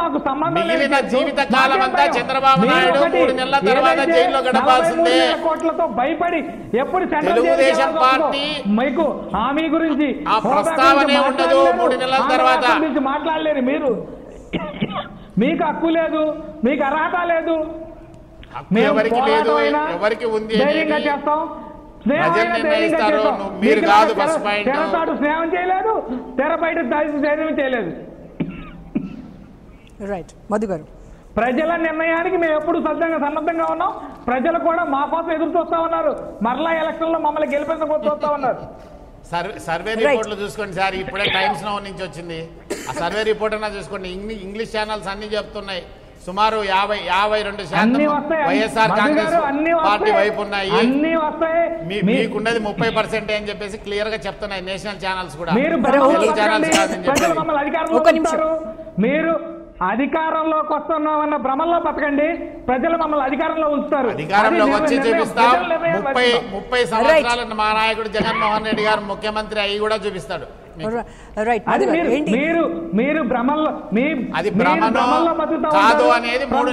మాకు మిగిలిన జీవిత కాలం అంతా చంద్రబాబు నాయుడు 3 నెలల తర్వాత జైల్లో గడపాల్సిందే. కోట్లతో భయపడి ఎప్పుడు తెలుగుదేశం పార్టీ మీకు హామీ గురించి ఆ ప్రస్తావనే ఉండదు. 3 నెలల తర్వాత మాట్లాడలేరు మీరు. మీకు హక్కు లేదు, మీకు అర్హత లేదు. ఎవరికి లేదు, ఎవరికి ఉంది ధైర్యంగా చేస్తాం. మీరు కాదు ఫస్ట్ పాయింట్. తెరచాటు స్నేహం చేయలేదు, తెర బయట ధైర్యం చేయలేదు. రైట్ మధు గారు, ప్రజల నిర్ణయానికి మేము ఎప్పుడు సన్నద్ధంగా ఉన్నాం. ప్రజలు కూడా మా కోసం ఎదురు చూస్తా ఉన్నారు. మరలా ఎలక్షన్ లో మమ్మల్ని గెలిపించడం చూస్తా ఉన్నారు. సర్వే రిపోర్ట్లు చూసుకోండి సార్, ఇప్పుడే టైమ్స్ నౌ నుంచి వచ్చింది. ఆ సర్వే రిపోర్ట్ అన్నా చూసుకోండి. ఇంగ్లీష్ ఛానల్స్ అన్ని చెప్తున్నాయి. సుమారు 52% వైఎస్ఆర్ కాంగ్రెస్ పార్టీ వైపు ఉన్నాయి. మీకున్నది 30% అని చెప్పేసి క్లియర్ గా చెప్తున్నాయి నేషనల్ ఛానల్స్ కూడా. మీరు అధికారంలోకి వస్తున్నామన్న భ్రమంలో బతకండి. ప్రజలు మమ్మల్ని అధికారంలో ఉంచుతారు. అధికారంలోకి వచ్చి చూపిస్తాం. 30 సంవత్సరాలు మా నాయకుడు జగన్మోహన్ రెడ్డి గారు ముఖ్యమంత్రి అయ్యి కూడా చూపిస్తాడు. మీరు భ్రమంలో అది భ్రమలో కాదు అనేది 3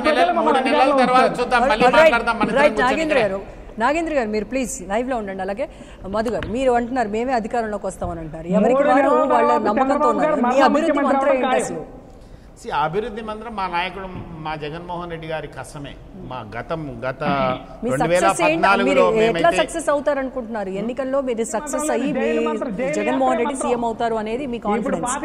నెలల తర్వాత చూద్దాం. మళ్ళీ మాట్లాడదాం. నాగేంద్ర గారు మీరు ప్లీజ్ లైవ్ లో ఉండండి. అలాగే మధు గారు మీరు అంటున్నారు మేమే అధికారంలోకి వస్తామని అంటారు. ఎవరికి వారు వాళ్ళ నమ్మకంతో ఉన్నారు. మీ అభివృద్ధి మంత్రం ఏంటి అసలు? అభివృద్ధి మంత్రం మా నాయకుడు మా జగన్మోహన్ రెడ్డి గారి కష్టమే. మా గత 2014లో ఎట్లా సక్సెస్ అవుతారు అనుకుంటున్నారు? ఎన్నికల్లో మీరు సక్సెస్ అయ్యి జగన్మోహన్ రెడ్డి సీఎం అవుతారు అనేది మీ కాన్ఫిడెన్స్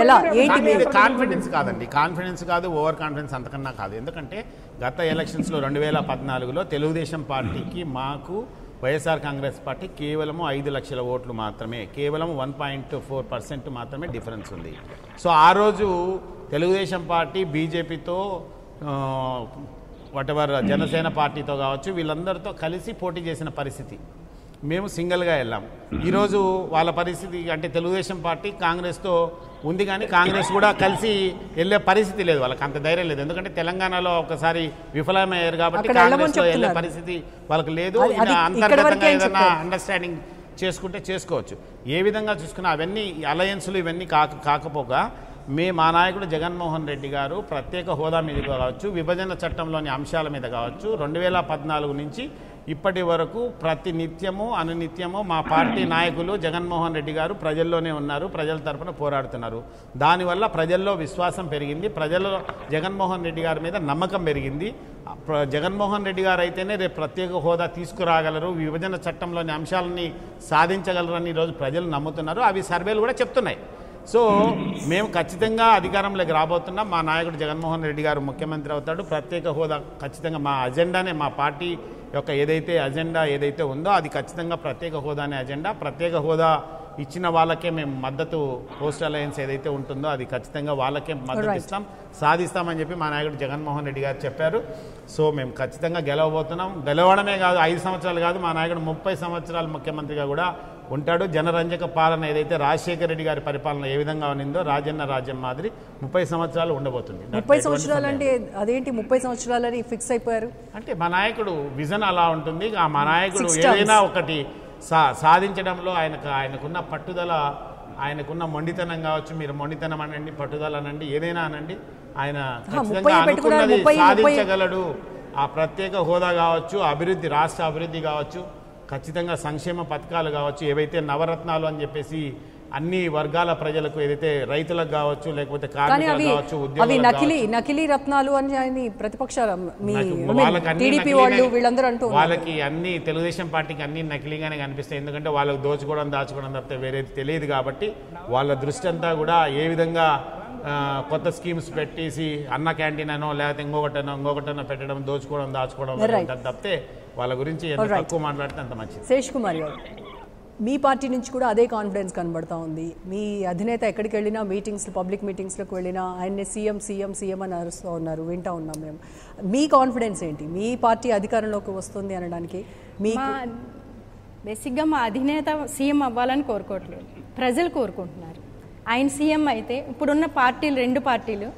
ఎలా? ఏంటి? కాన్ఫిడెన్స్ కాదండి, కాన్ఫిడెన్స్ కాదు, ఓవర్ కాన్ఫిడెన్స్ అంతకన్నా కాదు. ఎందుకంటే గత ఎలక్షన్స్ లో 2014లో తెలుగుదేశం పార్టీకి మాకు వైఎస్ఆర్ కాంగ్రెస్ పార్టీ కేవలం 5 లక్షల ఓట్లు మాత్రమే, కేవలం 1.4% మాత్రమే డిఫరెన్స్ ఉంది. సో ఆ రోజు తెలుగుదేశం పార్టీ బీజేపీతో వాటెవర్ జనసేన పార్టీతో కావచ్చు వీళ్ళందరితో కలిసి పోటీ చేసిన పరిస్థితి. మేము సింగిల్గా వెళ్ళాం. ఈరోజు వాళ్ళ పరిస్థితి అంటే తెలుగుదేశం పార్టీ కాంగ్రెస్తో ఉంది, కానీ కాంగ్రెస్ కూడా కలిసి వెళ్ళే పరిస్థితి లేదు, వాళ్ళకి అంత ధైర్యం లేదు. ఎందుకంటే తెలంగాణలో ఒకసారి విఫలమయ్యారు కాబట్టి కాంగ్రెస్లో వెళ్ళే పరిస్థితి వాళ్ళకి లేదు. అంతర్గతంగా ఏదైనా అండర్స్టాండింగ్ చేసుకుంటే చేసుకోవచ్చు. ఏ విధంగా చూసుకున్నా అవన్నీ అలయన్స్లు ఇవన్నీ కాకపోగా మా నాయకుడు జగన్మోహన్ రెడ్డి గారు ప్రత్యేక హోదా మీద కావచ్చు, విభజన చట్టంలోని అంశాల మీద కావచ్చు, 2014 నుంచి ఇప్పటి వరకు ప్రతి నిత్యము అనునిత్యము మా పార్టీ నాయకులు జగన్మోహన్ రెడ్డి గారు ప్రజల్లోనే ఉన్నారు, ప్రజల తరఫున పోరాడుతున్నారు. దానివల్ల ప్రజల్లో విశ్వాసం పెరిగింది, ప్రజల్లో జగన్మోహన్ రెడ్డి గారి మీద నమ్మకం పెరిగింది. జగన్మోహన్ రెడ్డి గారు అయితేనే రేపు ప్రత్యేక హోదా తీసుకురాగలరు, విభజన చట్టంలోని అంశాలని సాధించగలరని ఈరోజు ప్రజలు నమ్ముతున్నారు. అవి సర్వేలు కూడా చెప్తున్నాయి. సో మేము ఖచ్చితంగా అధికారంలోకి రాబోతున్నాం. మా నాయకుడు జగన్మోహన్ రెడ్డి గారు ముఖ్యమంత్రి అవుతాడు. ప్రత్యేక హోదా ఖచ్చితంగా మా అజెండానే, మా పార్టీ యొక్క ఏదైతే అజెండా ఏదైతే ఉందో అది ఖచ్చితంగా ప్రత్యేక హోదానే అజెండా. ప్రత్యేక హోదా ఇచ్చిన వాళ్ళకే మేము మద్దతు, పోస్ట్ అలయన్స్ ఏదైతే ఉంటుందో అది ఖచ్చితంగా వాళ్ళకే మద్దతు ఇస్తాం, సాధిస్తామని చెప్పి మా నాయకుడు జగన్మోహన్ రెడ్డి గారు చెప్పారు. సో మేము ఖచ్చితంగా గెలవబోతున్నాం. గెలవడమే కాదు, 5 సంవత్సరాలు కాదు, మా నాయకుడు 30 సంవత్సరాలు ముఖ్యమంత్రిగా కూడా ఉంటాడు. జనరంజక పాలన ఏదైతే రాజశేఖర రెడ్డి గారి పరిపాలన ఏ విధంగా ఉన్నిందో రాజన్న రాజ్యం మాదిరి 30 సంవత్సరాలు ఉండబోతుంది. 30 సంవత్సరాలు అంటే అదేంటి 30 సంవత్సరాలని ఫిక్స్ అయిపోయారు అంటే? మా నాయకుడు విజన్ అలా ఉంటుంది. మా నాయకుడు ఏదైనా ఒకటి సాధించడంలో ఆయనకున్న పట్టుదల, ఆయనకున్న మొండితనం కావచ్చు, మీరు మొండితనం అనండి, పట్టుదల అనండి, ఏదైనా అనండి, ఆయన ఖచ్చితంగా అనుకున్నది సాధించగలడు. ఆ ప్రత్యేక హోదా కావచ్చు, అభివృద్ధి, రాష్ట్ర అభివృద్ధి కావచ్చు, ఖచ్చితంగా సంక్షేమ పథకాలు కావచ్చు, ఏవైతే నవరత్నాలు అని చెప్పేసి అన్ని వర్గాల ప్రజలకు, ఏదైతే రైతులకు కావచ్చు, లేకపోతే కార్మికులకు కావచ్చు, నకిలీ రత్నాలు అని ప్రతిపక్షాలు వాళ్ళకి అన్ని తెలుగుదేశం పార్టీకి అన్ని నకిలీగానే కనిపిస్తాయి. ఎందుకంటే వాళ్ళకి దోచుకోవడం దాచుకోవడం తప్పితే వేరేది తెలియదు కాబట్టి వాళ్ళ దృష్టి అంతా కూడా ఏ విధంగా కొత్త స్కీమ్స్ పెట్టేసి అన్న క్యాంటీన్ అనో లేకపోతే ఇంకొకటనో పెట్టడం, దోచుకోవడం దాచుకోవడం తప్పితే వాళ్ళ గురించి ఎంత తక్కువ మాట్లాడితే అంత మంచిది. శేష్ కుమార్ గారు, మీ పార్టీ నుంచి కూడా అదే కాన్ఫిడెన్స్ కనబడతా ఉంది. మీ అధినేత ఎక్కడికి వెళ్ళినా, పబ్లిక్ మీటింగ్స్లోకి వెళ్ళినా ఆయన్ని సీఎం అని అరుస్తూ ఉన్నారు, వింటూ ఉన్నాం మేము. మీ కాన్ఫిడెన్స్ ఏంటి మీ పార్టీ అధికారంలోకి వస్తుంది అనడానికి? బేసిక్గా మా అధినేత సీఎం అవ్వాలని కోరుకోవట్లేదు, ప్రజలు కోరుకుంటున్నారు. ఆయన సీఎం అయితే ఇప్పుడున్న పార్టీలు, 2 పార్టీలు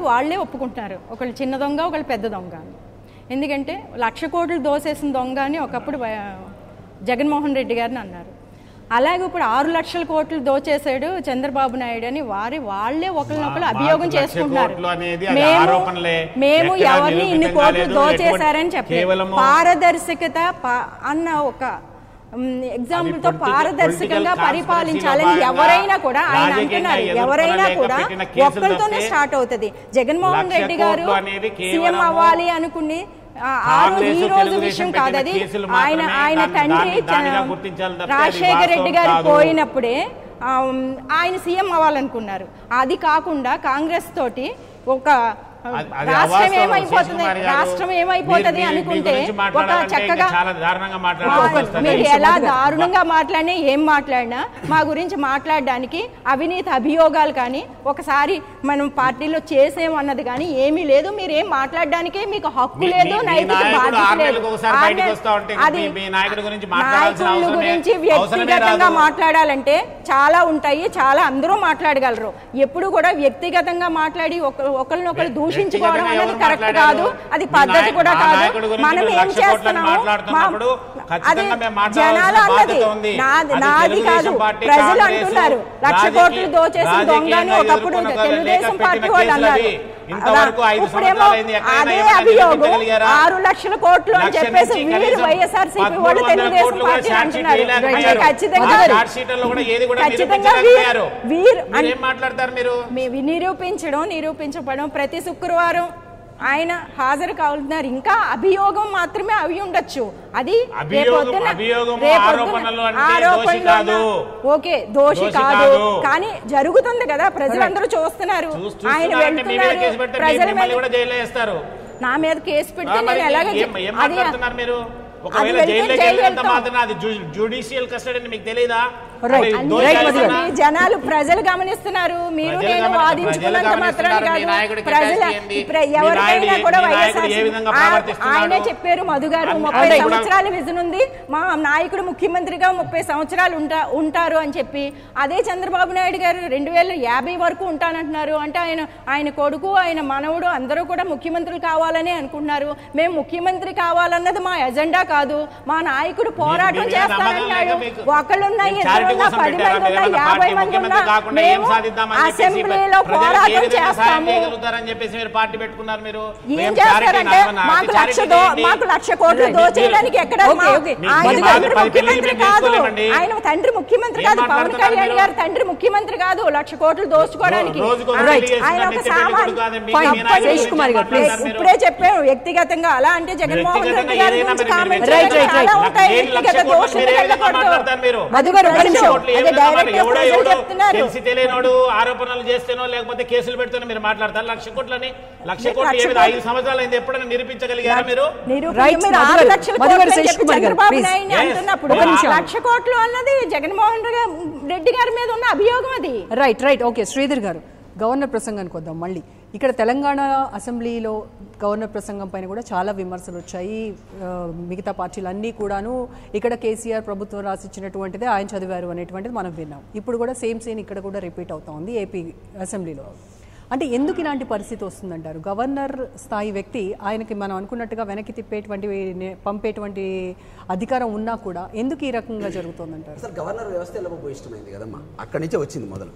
వాళ్ళే ఒప్పుకుంటున్నారు, ఒకళ్ళు చిన్న దొంగ, ఒకళ్ళు పెద్ద దొంగ. ఎందుకంటే 1,00,000 కోట్లు దోసేసిన దొంగ అని ఒకప్పుడు జగన్మోహన్ రెడ్డి గారిని అన్నారు. అలాగే ఇప్పుడు 6 లక్షల కోట్లు దోచేశాడు చంద్రబాబు నాయుడు అని వాళ్ళే ఒకరినొకరు అభియోగం చేసుకుంటున్నారు. మేము ఎవరిని ఇన్ని కోట్లు దోచేశారని చెప్పి పారదర్శకత అన్న ఒక ఎగ్జాంపుల్ తో పారదర్శకంగా పరిపాలించాలని ఎవరైనా కూడా ఆయన అంటున్నారు. ఎవరైనా కూడా ఒక్కరితోనే స్టార్ట్ అవుతుంది. జగన్మోహన్ రెడ్డి గారు సీఎం అవ్వాలి అనుకుని ఈ రోజు విషయం కాదు, అది ఆయన తండ్రి రాజశేఖర రెడ్డి గారు పోయినప్పుడే ఆయన సీఎం అవ్వాలనుకున్నారు. అది కాకుండా కాంగ్రెస్ తోటి ఒక రాష్ట్రం ఏమైపోతుంది అనుకుంటే ఒక చక్కగా మీరు ఎలా దారుణంగా మాట్లాడినా ఏం మాట్లాడినా మా గురించి మాట్లాడడానికి అవినీతి అభియోగాలు కానీ ఒకసారి మనం పార్టీలో చేసేమన్నది కానీ ఏమీ లేదు. మీరేం మాట్లాడడానికి మీకు హక్కు లేదు, నైతిక బాధ్యత లేదు. నాయకుల గురించి వ్యక్తిగతంగా మాట్లాడాలంటే చాలా ఉంటాయి, చాలా అందరూ మాట్లాడగలరు. ఎప్పుడు కూడా వ్యక్తిగతంగా మాట్లాడి ఒకరినొకరు దూషించుకోవడం అనేది కరెక్ట్ కాదు, అది పద్ధతి కూడా కాదు. మనం ఏం చేస్తున్నాము, అది జనాలు అన్నది నాది కాదు, ప్రజలు అంటున్నారు. 1,00,000 కోట్లు దోచేసిన దొంగ అని ఒకప్పుడు తెలుగుదేశం పార్టీ వాళ్ళు అన్నారు. ఇప్పుడేమో అదే అభియోగం 6 లక్షల కోట్లు అని చెప్పేసి వీరు వైఎస్ఆర్సీపీ వాళ్ళు తెలుగుదేశం పార్టీ అంటున్నారు. నిరూపించబడం ప్రతి శుక్రవారం ఆయన హాజరు కావుతున్నారు. ఇంకా అభియోగం మాత్రమే అవి ఉండొచ్చు, అది ఓకే దోషి కాదు, కానీ జరుగుతుంది కదా, ప్రజలందరూ చూస్తున్నారు. ఆయన వెళ్తున్నారు, ప్రజల మీద నా మీద కేసు పెడితే నేను ఎలాగ జ్యుడిషియల్ కస్టడీ మీకు తెలియదా? జనాలు ప్రజలు గమనిస్తున్నారు. మీరు నేను వాదించుకున్నంత మాత్రాన్ని కాదు, ప్రజల ఎవరికైనా కూడా ఆయనే చెప్పారు మధు గారు 30 సంవత్సరాల విజన్ ఉంది, మా నాయకుడు ముఖ్యమంత్రిగా 30 సంవత్సరాలు ఉంటారు అని చెప్పి. అదే చంద్రబాబు నాయుడు గారు 2050 వరకు ఉంటానంటున్నారు. అంటే ఆయన కొడుకు ఆయన మనవుడు అందరూ కూడా ముఖ్యమంత్రులు కావాలని అనుకుంటున్నారు. మేము ముఖ్యమంత్రి కావాలన్నది మా ఎజెండా కాదు, మా నాయకుడు పోరాటం చేస్తానన్నాడు. ఒకళ్ళున్నా ఇద్దరున్నా 10 మంది ఉన్నా 50 మంది ఉన్నా మేము అసెంబ్లీలో పోరాటం చేస్తాము. ఏం చేస్తారంటే మాకు 1,00,000 కోట్లు దోచేయడానికి ఎక్కడ ఆయన తండ్రి ముఖ్యమంత్రి కాదు, ఆయన తండ్రి ముఖ్యమంత్రి కాదు, పవన్ కళ్యాణ్ గారు తండ్రి ముఖ్యమంత్రి కాదు 1,00,000 కోట్లు దోచుకోవడానికి. ఆయన ఒక ఇప్పుడే చెప్పాను వ్యక్తిగతంగా. అలా అంటే జగన్మోహన్ రెడ్డి గారి గురించి కామెంట్స్ చాలా ఉంటాయి. వ్యక్తిగత దోషులు తెలియనోడు ఆరోపణలు చేస్తేనో లేకపోతే కేసులు పెడితేనో మీరు మాట్లాడతారు. 1,00,000 కోట్లని 1,00,000 కోట్లు 5 సంవత్సరాలు అయింది, ఎప్పుడైనా నిరూపించగలిగారా మీరు? అంటున్నప్పుడు 1,00,000 కోట్లు అన్నది జగన్మోహన్ రెడ్డి గారి మీద ఉన్న అభియోగం అది. Right okay. శ్రీధర్ గారు, గవర్నర్ ప్రసంగానికి వద్దాం మళ్ళీ. ఇక్కడ తెలంగాణ అసెంబ్లీలో గవర్నర్ ప్రసంగం పైన కూడా చాలా విమర్శలు వచ్చాయి. మిగతా పార్టీలన్నీ కూడాను ఇక్కడ కేసీఆర్ ప్రభుత్వం రాసిచ్చినటువంటిదే ఆయన చదివారు అనేటువంటిది మనం విన్నాం. ఇప్పుడు కూడా సేమ్ సీన్ ఇక్కడ కూడా రిపీట్ అవుతా ఉంది ఏపీ అసెంబ్లీలో. అంటే ఎందుకు ఇలాంటి పరిస్థితి వస్తుందంటారు? గవర్నర్ స్థాయి వ్యక్తి, ఆయనకి మనం అనుకున్నట్టుగా వెనక్కి పంపేటువంటి అధికారం ఉన్నా కూడా ఎందుకు ఈ రకంగా జరుగుతుందంటారు? అసలు గవర్నర్ వ్యవస్థ ఎలా ఇష్టమైంది కదమ్మా, అక్కడి నుంచే వచ్చింది మొదలు.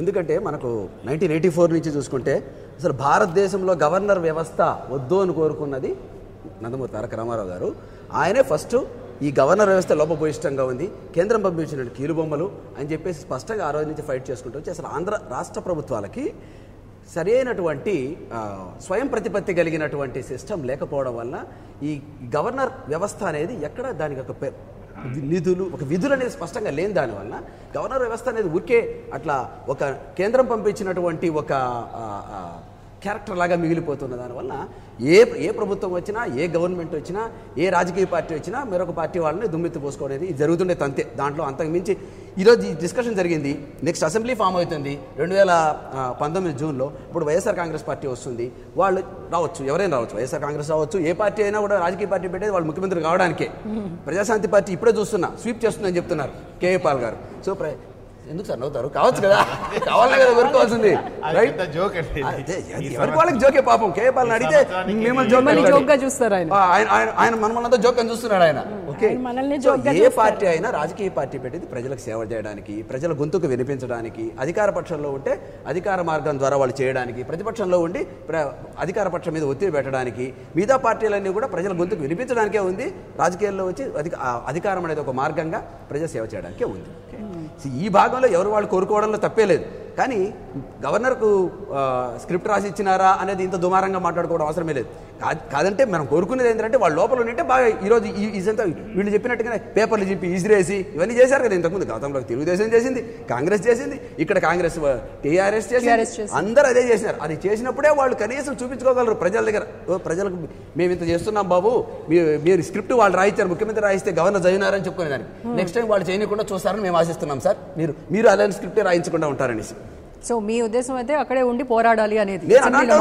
ఎందుకంటే మనకు 1984 నుంచి చూసుకుంటే అసలు భారతదేశంలో గవర్నర్ వ్యవస్థ వద్దు అని కోరుకున్నది నందమూరి తారక రామారావు గారు. ఆయనే ఫస్ట్ ఈ గవర్నర్ వ్యవస్థ లోపభూయిష్టంగా ఉంది, కేంద్రం పంపించిన కీలుబొమ్మలు అని చెప్పేసి స్పష్టంగా ఆ రోజు నుంచి ఫైట్ చేసుకుంటూ వచ్చి అసలు ఆంధ్ర రాష్ట్ర ప్రభుత్వాలకి సరైనటువంటి స్వయం ప్రతిపత్తి కలిగినటువంటి సిస్టమ్ లేకపోవడం వల్ల ఈ గవర్నర్ వ్యవస్థ అనేది ఎక్కడ దానికి ఒక విధులు అనేది స్పష్టంగా లేని దానివల్ల గవర్నర్ వ్యవస్థ అనేది ఊరికే అట్లా ఒక కేంద్రం పంపించినటువంటి ఒక క్యారెక్టర్ లాగా మిగిలిపోతున్న దానివల్ల ఏ ప్రభుత్వం వచ్చినా, ఏ గవర్నమెంట్ వచ్చినా, ఏ రాజకీయ పార్టీ వచ్చినా మరొక పార్టీ వాళ్ళని దుమ్మెత్తి పోసుకోవడానికి జరుగుతుండే తంతే. దాంట్లో అంతకు మించి ఈరోజు ఈ డిస్కషన్ జరిగింది. నెక్స్ట్ అసెంబ్లీ ఫామ్ అవుతుంది 2019 జూన్లో. ఇప్పుడు వైఎస్ఆర్ కాంగ్రెస్ పార్టీ వస్తుంది, వాళ్ళు రావచ్చు, ఎవరైనా రావచ్చు, వైఎస్ఆర్ కాంగ్రెస్ రావచ్చు, ఏ పార్టీ అయినా కూడా రాజకీయ పార్టీ పెట్టేది వాళ్ళు ముఖ్యమంత్రి కావడానికే. ప్రజాశాంతి పార్టీ ఇప్పుడే చూస్తున్నా స్వీప్ చేస్తుందని చెప్తున్నారు కేఏ పాల్ గారు. సో ఎందుకు సార్ నవ్వుతారు? కావచ్చు కదా, కావాలనే కదా కోరుకోవాల్సింది. ఎవరికి వాళ్ళకి జోకే పాపం. కేఏ పాలన అడిగితే మిమ్మల్ని జోక్గా చూస్తారు ఆయన మనమంతా జోక్ అని చూస్తున్నాడు ఆయన. ఓకే, ఏ పార్టీ అయినా రాజకీయ పార్టీ పెట్టేది ప్రజలకు సేవ చేయడానికి, ప్రజల గొంతుకు వినిపించడానికి. అధికార పక్షంలో ఉంటే అధికార మార్గం ద్వారా వాళ్ళు చేయడానికి, ప్రతిపక్షంలో ఉండి అధికార పక్షం మీద ఒత్తిడి పెట్టడానికి. మిగతా పార్టీలన్నీ కూడా ప్రజల గొంతుకు వినిపించడానికే ఉంది. రాజకీయాల్లో వచ్చి అధికారం అనేది ఒక మార్గంగా ప్రజా సేవ చేయడానికే ఉంది. ఈ భాగంలో ఎవరు వాళ్ళు కోరుకోవడంలో తప్పే లేదు. కానీ గవర్నర్కు స్క్రిప్ట్ రాసి ఇచ్చినారా అనేది ఇంత దుమారంగా మాట్లాడుకోవడం అవసరమే లేదు. కాదంటే మనం కోరుకునేది ఏంటంటే వాళ్ళ లోపల ఉంటే బాగా ఈరోజు ఇదంతా వీళ్ళు చెప్పినట్టుగానే పేపర్లు చెప్పి ఇసిరేసి ఇవన్నీ చేశారు కదా. ఇంతకుముందు గతంలో తెలుగుదేశం చేసింది, కాంగ్రెస్ చేసింది, ఇక్కడ కాంగ్రెస్ టీఆర్ఎస్ చేసింది, అందరూ అదే చేసినారు. అది చేసినప్పుడే వాళ్ళు కనీసం చూపించుకోగలరు ప్రజల దగ్గర. ప్రజలకు మేము ఇంత చేస్తున్నాం బాబు, మీరు స్క్రిప్ట్ వాళ్ళు రాయించారు, ముఖ్యమంత్రి రాయిస్తే గవర్నర్ చదివినారని చెప్పుకునేదాన్ని. నెక్స్ట్ టైం వాళ్ళు చేయకుండా చూస్తారని మేము ఆశిస్తున్నాం సార్, మీరు అలాంటి స్క్రిప్టే రాయించకుండా ఉంటారనేసి. సో మీ ఉద్దేశం అయితే అక్కడే ఉండి పోరాడాలి అనేది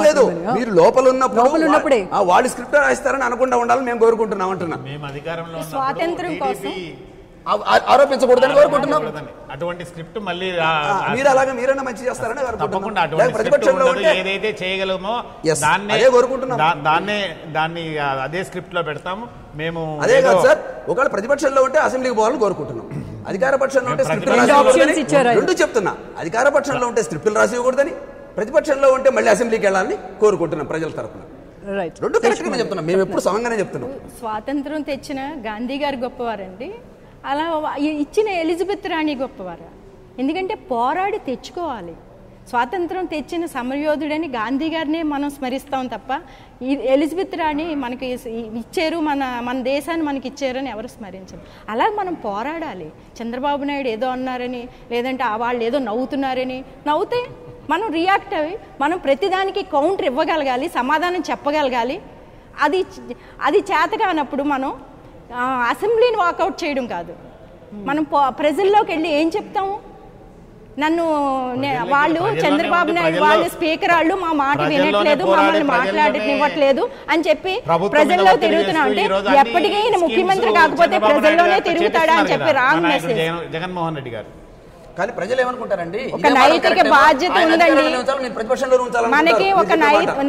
లేదు. మీరు లోపల ఉన్నప్పుడే వాళ్ళు స్క్రిప్ట్ రాయిస్తారని అనకుండా ఉండాలని మేము కోరుకుంటున్నాం అంటున్నా. స్వాతంత్రం కోసం ఆరోపించకూడదని కోరుకుంటున్నాం. అటువంటి స్క్రిప్ట్ మళ్ళీ మీరు అలాగే మీరైనా మంచి చేస్తారని తప్పకుండా ప్రతిపక్షంలో ఏదైతే చేయగలమో దాన్ని అదే స్క్రిప్ట్ లో పెడతాము మేము. అదే కాదు సార్, ఒకవేళ ప్రతిపక్షంలో ఉంటే అసెంబ్లీకి పోవాలని కోరుకుంటున్నాం. అధికార పక్షంలో ఉంటే రెండు చెప్తున్నా. అధికార పక్షంలో ఉంటే స్క్రిప్టులు రాసి ఇవ్వకూడదని, ప్రతిపక్షంలో ఉంటే మళ్ళీ అసెంబ్లీకి వెళ్ళాలని కోరుకుంటున్నాం ప్రజల తరఫున. రెండు కరెక్ట్గా చెప్తున్నాం, మేము ఎప్పుడు సమంగానే చెప్తున్నాం. స్వాతంత్రం తెచ్చిన గాంధీ గారు గొప్పవారండి, అలా ఇచ్చిన ఎలిజబెత్ రాణి గొప్పవారు. ఎందుకంటే పోరాడి తెచ్చుకోవాలి. స్వాతంత్రం తెచ్చిన సమరయోధుడని గాంధీ గారినే మనం స్మరిస్తాం తప్ప ఈ ఎలిజబెత్ రాణి మనకి ఇచ్చారు, మన దేశాన్ని మనకి ఇచ్చారని ఎవరు స్మరించరు. అలా మనం పోరాడాలి. చంద్రబాబు నాయుడు ఏదో అన్నారని, లేదంటే వాళ్ళు ఏదో నవ్వుతున్నారని నవ్వుతే మనం రియాక్ట్ అయ్యి మనం ప్రతిదానికి కౌంటర్ ఇవ్వగలగాలి, సమాధానం చెప్పగలగాలి. అది చేత కానప్పుడు మనం అసెంబ్లీని వాకౌట్ చేయడం కాదు, మనం ప్రజల్లోకి వెళ్ళి ఏం చెప్తాము? నన్ను వాళ్ళు చంద్రబాబు నాయుడు వాళ్ళు స్పీకర్ వాళ్ళు మా మాట వినట్లేదు, మమ్మల్ని మాట్లాడనివ్వట్లేదు అని చెప్పి ప్రజల్లో తిరుగుతున్నాం అంటే ఎప్పటికీ ఈయన ముఖ్యమంత్రి కాకపోతే ప్రజల్లోనే తిరుగుతాడా అని చెప్పి రాంగ్ మెసేజ్. జగన్మోహన్ రెడ్డి గారు కానీ ప్రజలు ఏమనుకుంటారండి? ఒక నైతిక బాధ్యత ఉందండి మనకి, ఒక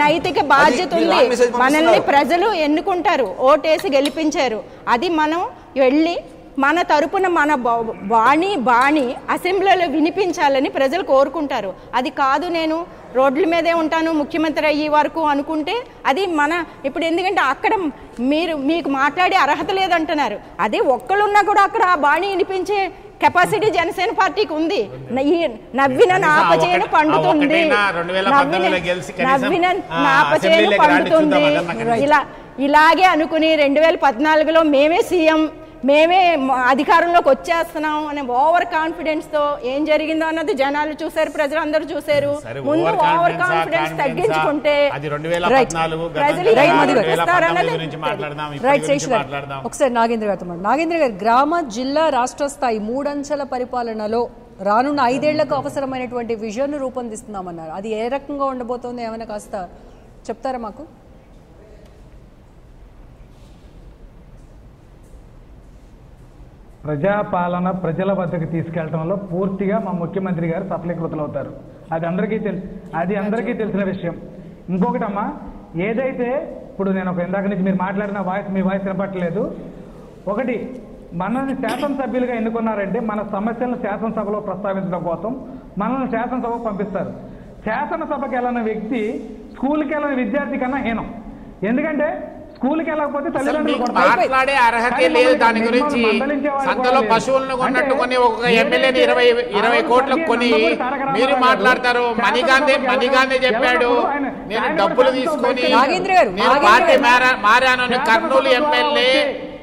నైతిక బాధ్యత ఉంది. మనల్ని ప్రజలు ఎన్నుకుంటారు, ఓటేసి గెలిపించారు. అది మనం వెళ్ళి మన తరపున మన బాణి అసెంబ్లీలో వినిపించాలని ప్రజలు కోరుకుంటారు. అది కాదు నేను రోడ్ల మీదే ఉంటాను ముఖ్యమంత్రి అయ్యే వరకు అనుకుంటే అది మన ఇప్పుడు ఎందుకంటే అక్కడ మీకు మాట్లాడే అర్హత లేదంటున్నారు. అదే ఒక్కళ్ళున్నా కూడా అక్కడ ఆ బాణి వినిపించే కెపాసిటీ జనసేన పార్టీకి ఉంది. నవ్విన నాపచేను పండుతుంది, నవ్విన నాపచేను పండుతుంది. ఇలాగే అనుకుని 2014లో మేమే సీఎం, మేమే అధికారంలోకి వచ్చేస్తున్నాం అనే ఓవర్ కాన్ఫిడెన్స్ తో ఏం జరిగిందో అన్నది జనాలు చూశారు, ప్రజలందరూ చూశారు. ముందు ఓవర్ కాన్ఫిడెన్స్ తగ్గించుకుంటే ఒకసారి నాగేంద్ర గారు నాగేంద్ర గారు గ్రామ జిల్లా రాష్ట్ర స్థాయి 3 అంచెల పరిపాలనలో రానున్న 5 ఏళ్లకు అవసరమైనటువంటి విజన్ రూపొందిస్తున్నామన్నారు. అది ఏ రకంగా ఉండబోతోంది ఏమైనా కాస్త చెప్తారా మాకు? ప్రజాపాలన ప్రజల వద్దకు తీసుకెళ్లడంలో పూర్తిగా మా ముఖ్యమంత్రి గారు సఫలీకృతులు అవుతారు. అది అందరికీ తెలిసిన విషయం. ఇంకొకటమ్మా, ఏదైతే ఇప్పుడు నేను ఒక ఇందాక నుంచి మీరు మాట్లాడిన మీ వాయిస్ వినపట్టలేదు. ఒకటి, మనల్ని శాసనసభ్యులుగా ఎన్నుకున్నారంటే మన సమస్యలను శాసనసభలో ప్రస్తావించడం కోసం మనల్ని శాసనసభకు పంపిస్తారు. శాసనసభకి వెళ్ళిన వ్యక్తి స్కూల్కి వెళ్ళిన విద్యార్థి కన్నా హీనం. ఎందుకంటే స్కూల్కి వెళ్ళకపోతే తల్లిదండ్రులు మాట్లాడే అర్హతే లేదు. దాని గురించి సంతలో పశువులను కొన్నట్టుకొని ఒక ఎమ్మెల్యేని 20 కోట్లకు కొని మీరు మాట్లాడతారు. మణిగాంధీ చెప్పాడు నేను డబ్బులు తీసుకొని నేను పార్టీ మారాను. కర్నూలు ఎమ్మెల్యే,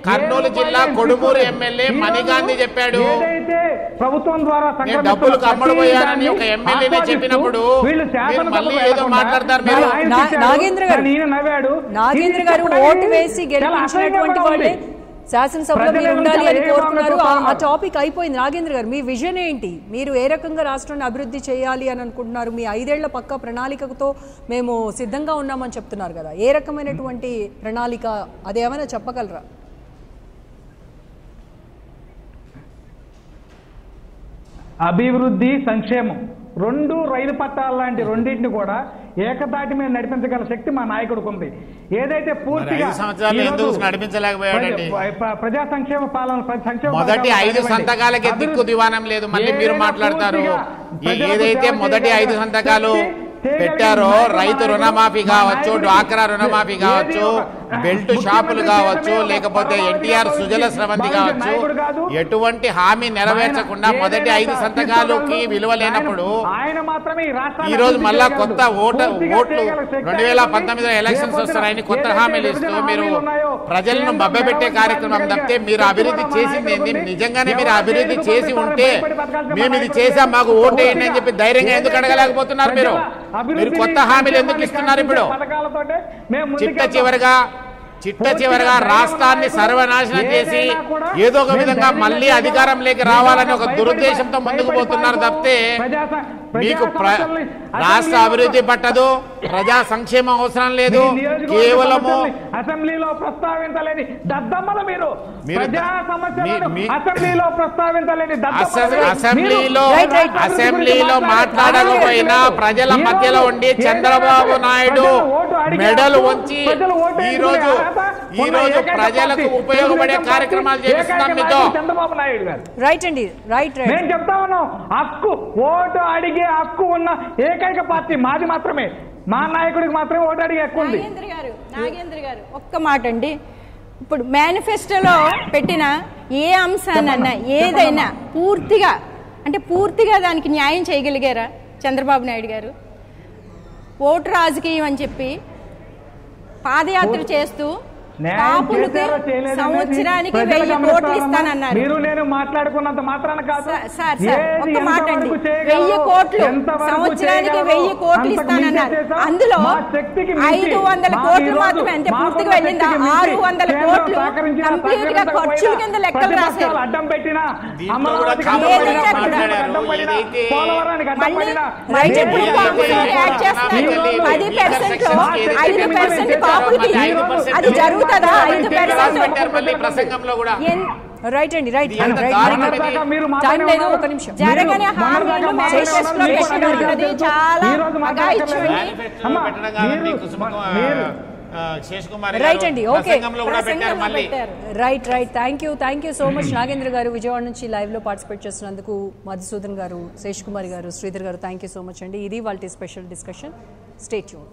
కర్నూలు జిల్లా కొడుమూరు ఎమ్మెల్యే మణిగాంధీ చెప్పాడు ప్రభుత్వం ద్వారా డబ్బులు కమ్మడిపోయారని ఒక ఎమ్మెల్యేనే చెప్పినప్పుడు మళ్ళీ ఏదో మాట్లాడతారు. నాగేంద్ర గారు ఓటు వేసి గెలిపించినటువంటి వాళ్ళే శాసనసభలో మీరు ఉండాలి అని కోరుకున్నారు. ఆ టాపిక్ అయిపోయింది. నాగేంద్ర గారు, మీ విజన్ ఏంటి? మీరు ఏ రకంగా రాష్ట్రాన్ని అభివృద్ధి చేయాలి అని అనుకుంటున్నారు? మీ 5 ఏళ్ల పక్క ప్రణాళికతో మేము సిద్ధంగా ఉన్నామని చెప్తున్నారు కదా, ఏ రకమైనటువంటి ప్రణాళిక అదేమైనా చెప్పగలరా? అభివృద్ధి, సంక్షేమం రెండు రైలు పట్టాల లాంటి రెండింటిని కూడా ఏకతాటి మీద నడిపించగల శక్తి మా నాయకుడికి ఉంది. ఏదైతే పూర్తిగా ప్రజా సంక్షేమ పాలన మొదటి 5 సంతకాలకే దిక్కు దివానం లేదు. మళ్ళీ మీరు మాట్లాడతారు. ఏదైతే మొదటి 5 సంతకాలు పెట్టారో రైతు రుణమాఫీ కావచ్చు, డ్వాక్రా రుణమాఫీ కావచ్చు, బెల్ట్ షాపులు కావచ్చు, లేకపోతే ఎన్టీఆర్ సుజల స్రవంతి కావచ్చు, ఎటువంటి హామీ నెరవేర్చకుండా మొదటి 5 సంతకాలకి విలువ లేనప్పుడు ఈ రోజు మళ్ళా కొత్త ఓట్లు 2019 ఎలక్షన్స్ వస్తున్నాయని కొత్త హామీలు ఇస్తూ మీరు ప్రజలను మభ్యపెట్టే కార్యక్రమం తప్పితే మీరు అభివృద్ధి చేసింది ఏంది? నిజంగానే మీరు అభివృద్ధి చేసి ఉంటే మేము ఇది చేసాం మాకు ఓటేయండి అని చెప్పి ధైర్యంగా ఎందుకు అడగలేకపోతున్నారు? మీరు కొత్త హామీలు ఎందుకు ఇస్తున్నారు? ఇప్పుడు చిట్ట చివరిగా రాష్ట్రాన్ని సర్వనాశనం చేసి ఏదో ఒక విధంగా మళ్ళీ అధికారంలోకి రావాలని ఒక దురుద్దేశంతో ముందుకు పోతున్నారు తప్పితే మీకు రాష్ట్ర అభివృద్ధి పట్టదు, ప్రజా సంక్షేమం అవసరం లేదు. కేవలము అసెంబ్లీలో ప్రస్తావించలేని దద్దమ్మలు మీరు అసెంబ్లీలో ప్రస్తావించలేని అసెంబ్లీలో మాట్లాడకపోయినా ప్రజల మధ్యలో ఉండి చంద్రబాబు నాయుడు మెడలు వంచి ఈ రోజు ప్రజలకు ఉపయోగపడే కార్యక్రమాలు చేస్తున్నాం మీతో. చంద్రబాబు నాయుడు గారు రైట్ అండి, రైట్. నేను చెప్తా ఉన్నాం, హక్కు ఓటు అడిగే హక్కు ఉన్న ఏకైక పార్టీ మాది మాత్రమే. మా నాయకుడికి మాత్రమే ఓటు అడిగే హక్కు ఉంది. నాగేంద్ర గారు ఒక్క మాట అండి, ఇప్పుడు మేనిఫెస్టోలో పెట్టిన ఏ అంశానన్నా ఏదైనా పూర్తిగా దానికి న్యాయం చేయగలిగారా చంద్రబాబు నాయుడు గారు? ఓటు రాజకీయం అని చెప్పి పాదయాత్ర చేస్తూ కాపులకి సంవత్సరానికి 1000 కోట్లు ఇస్తానన్నారు. మీరు నేను మాట్లాడుకున్నంత మాత్రాన కాదు. సార్ ఒక్క మాట అండి, 1000 కోట్లు సంవత్సరానికి 1000 కోట్లు ఇస్తానన్నారు. అందులో 500 కోట్లు మాత్రమే అంటే పూర్తిగా వెళ్ళింది. 600 కోట్లు కంప్లీట్ గా ఖర్చుల కింద లెక్కలు రాశారు. అడ్డం పెట్టిన అది జరుగుతుందా? 5% ప్రసంగంలో కూడా రైట్ అండి, రైట్. ఒక నిమిషం. జరగని హామీలు మేనిఫెస్టోలో పెట్టినది చాలా రైట్ అండి. Okay, right. Thank you so much Nagendra గారు, విజయవాడ నుంచి లైవ్ లో పార్టిసిపేట్ చేస్తున్నందుకు. మధుసూదన్ గారు, శేష్ కుమార్ గారు, శ్రీధర్ గారు, థ్యాంక్ యూ సో మచ్ అండి. ఇది వాళ్ళ స్పెషల్ డిస్కషన్. Stay tune.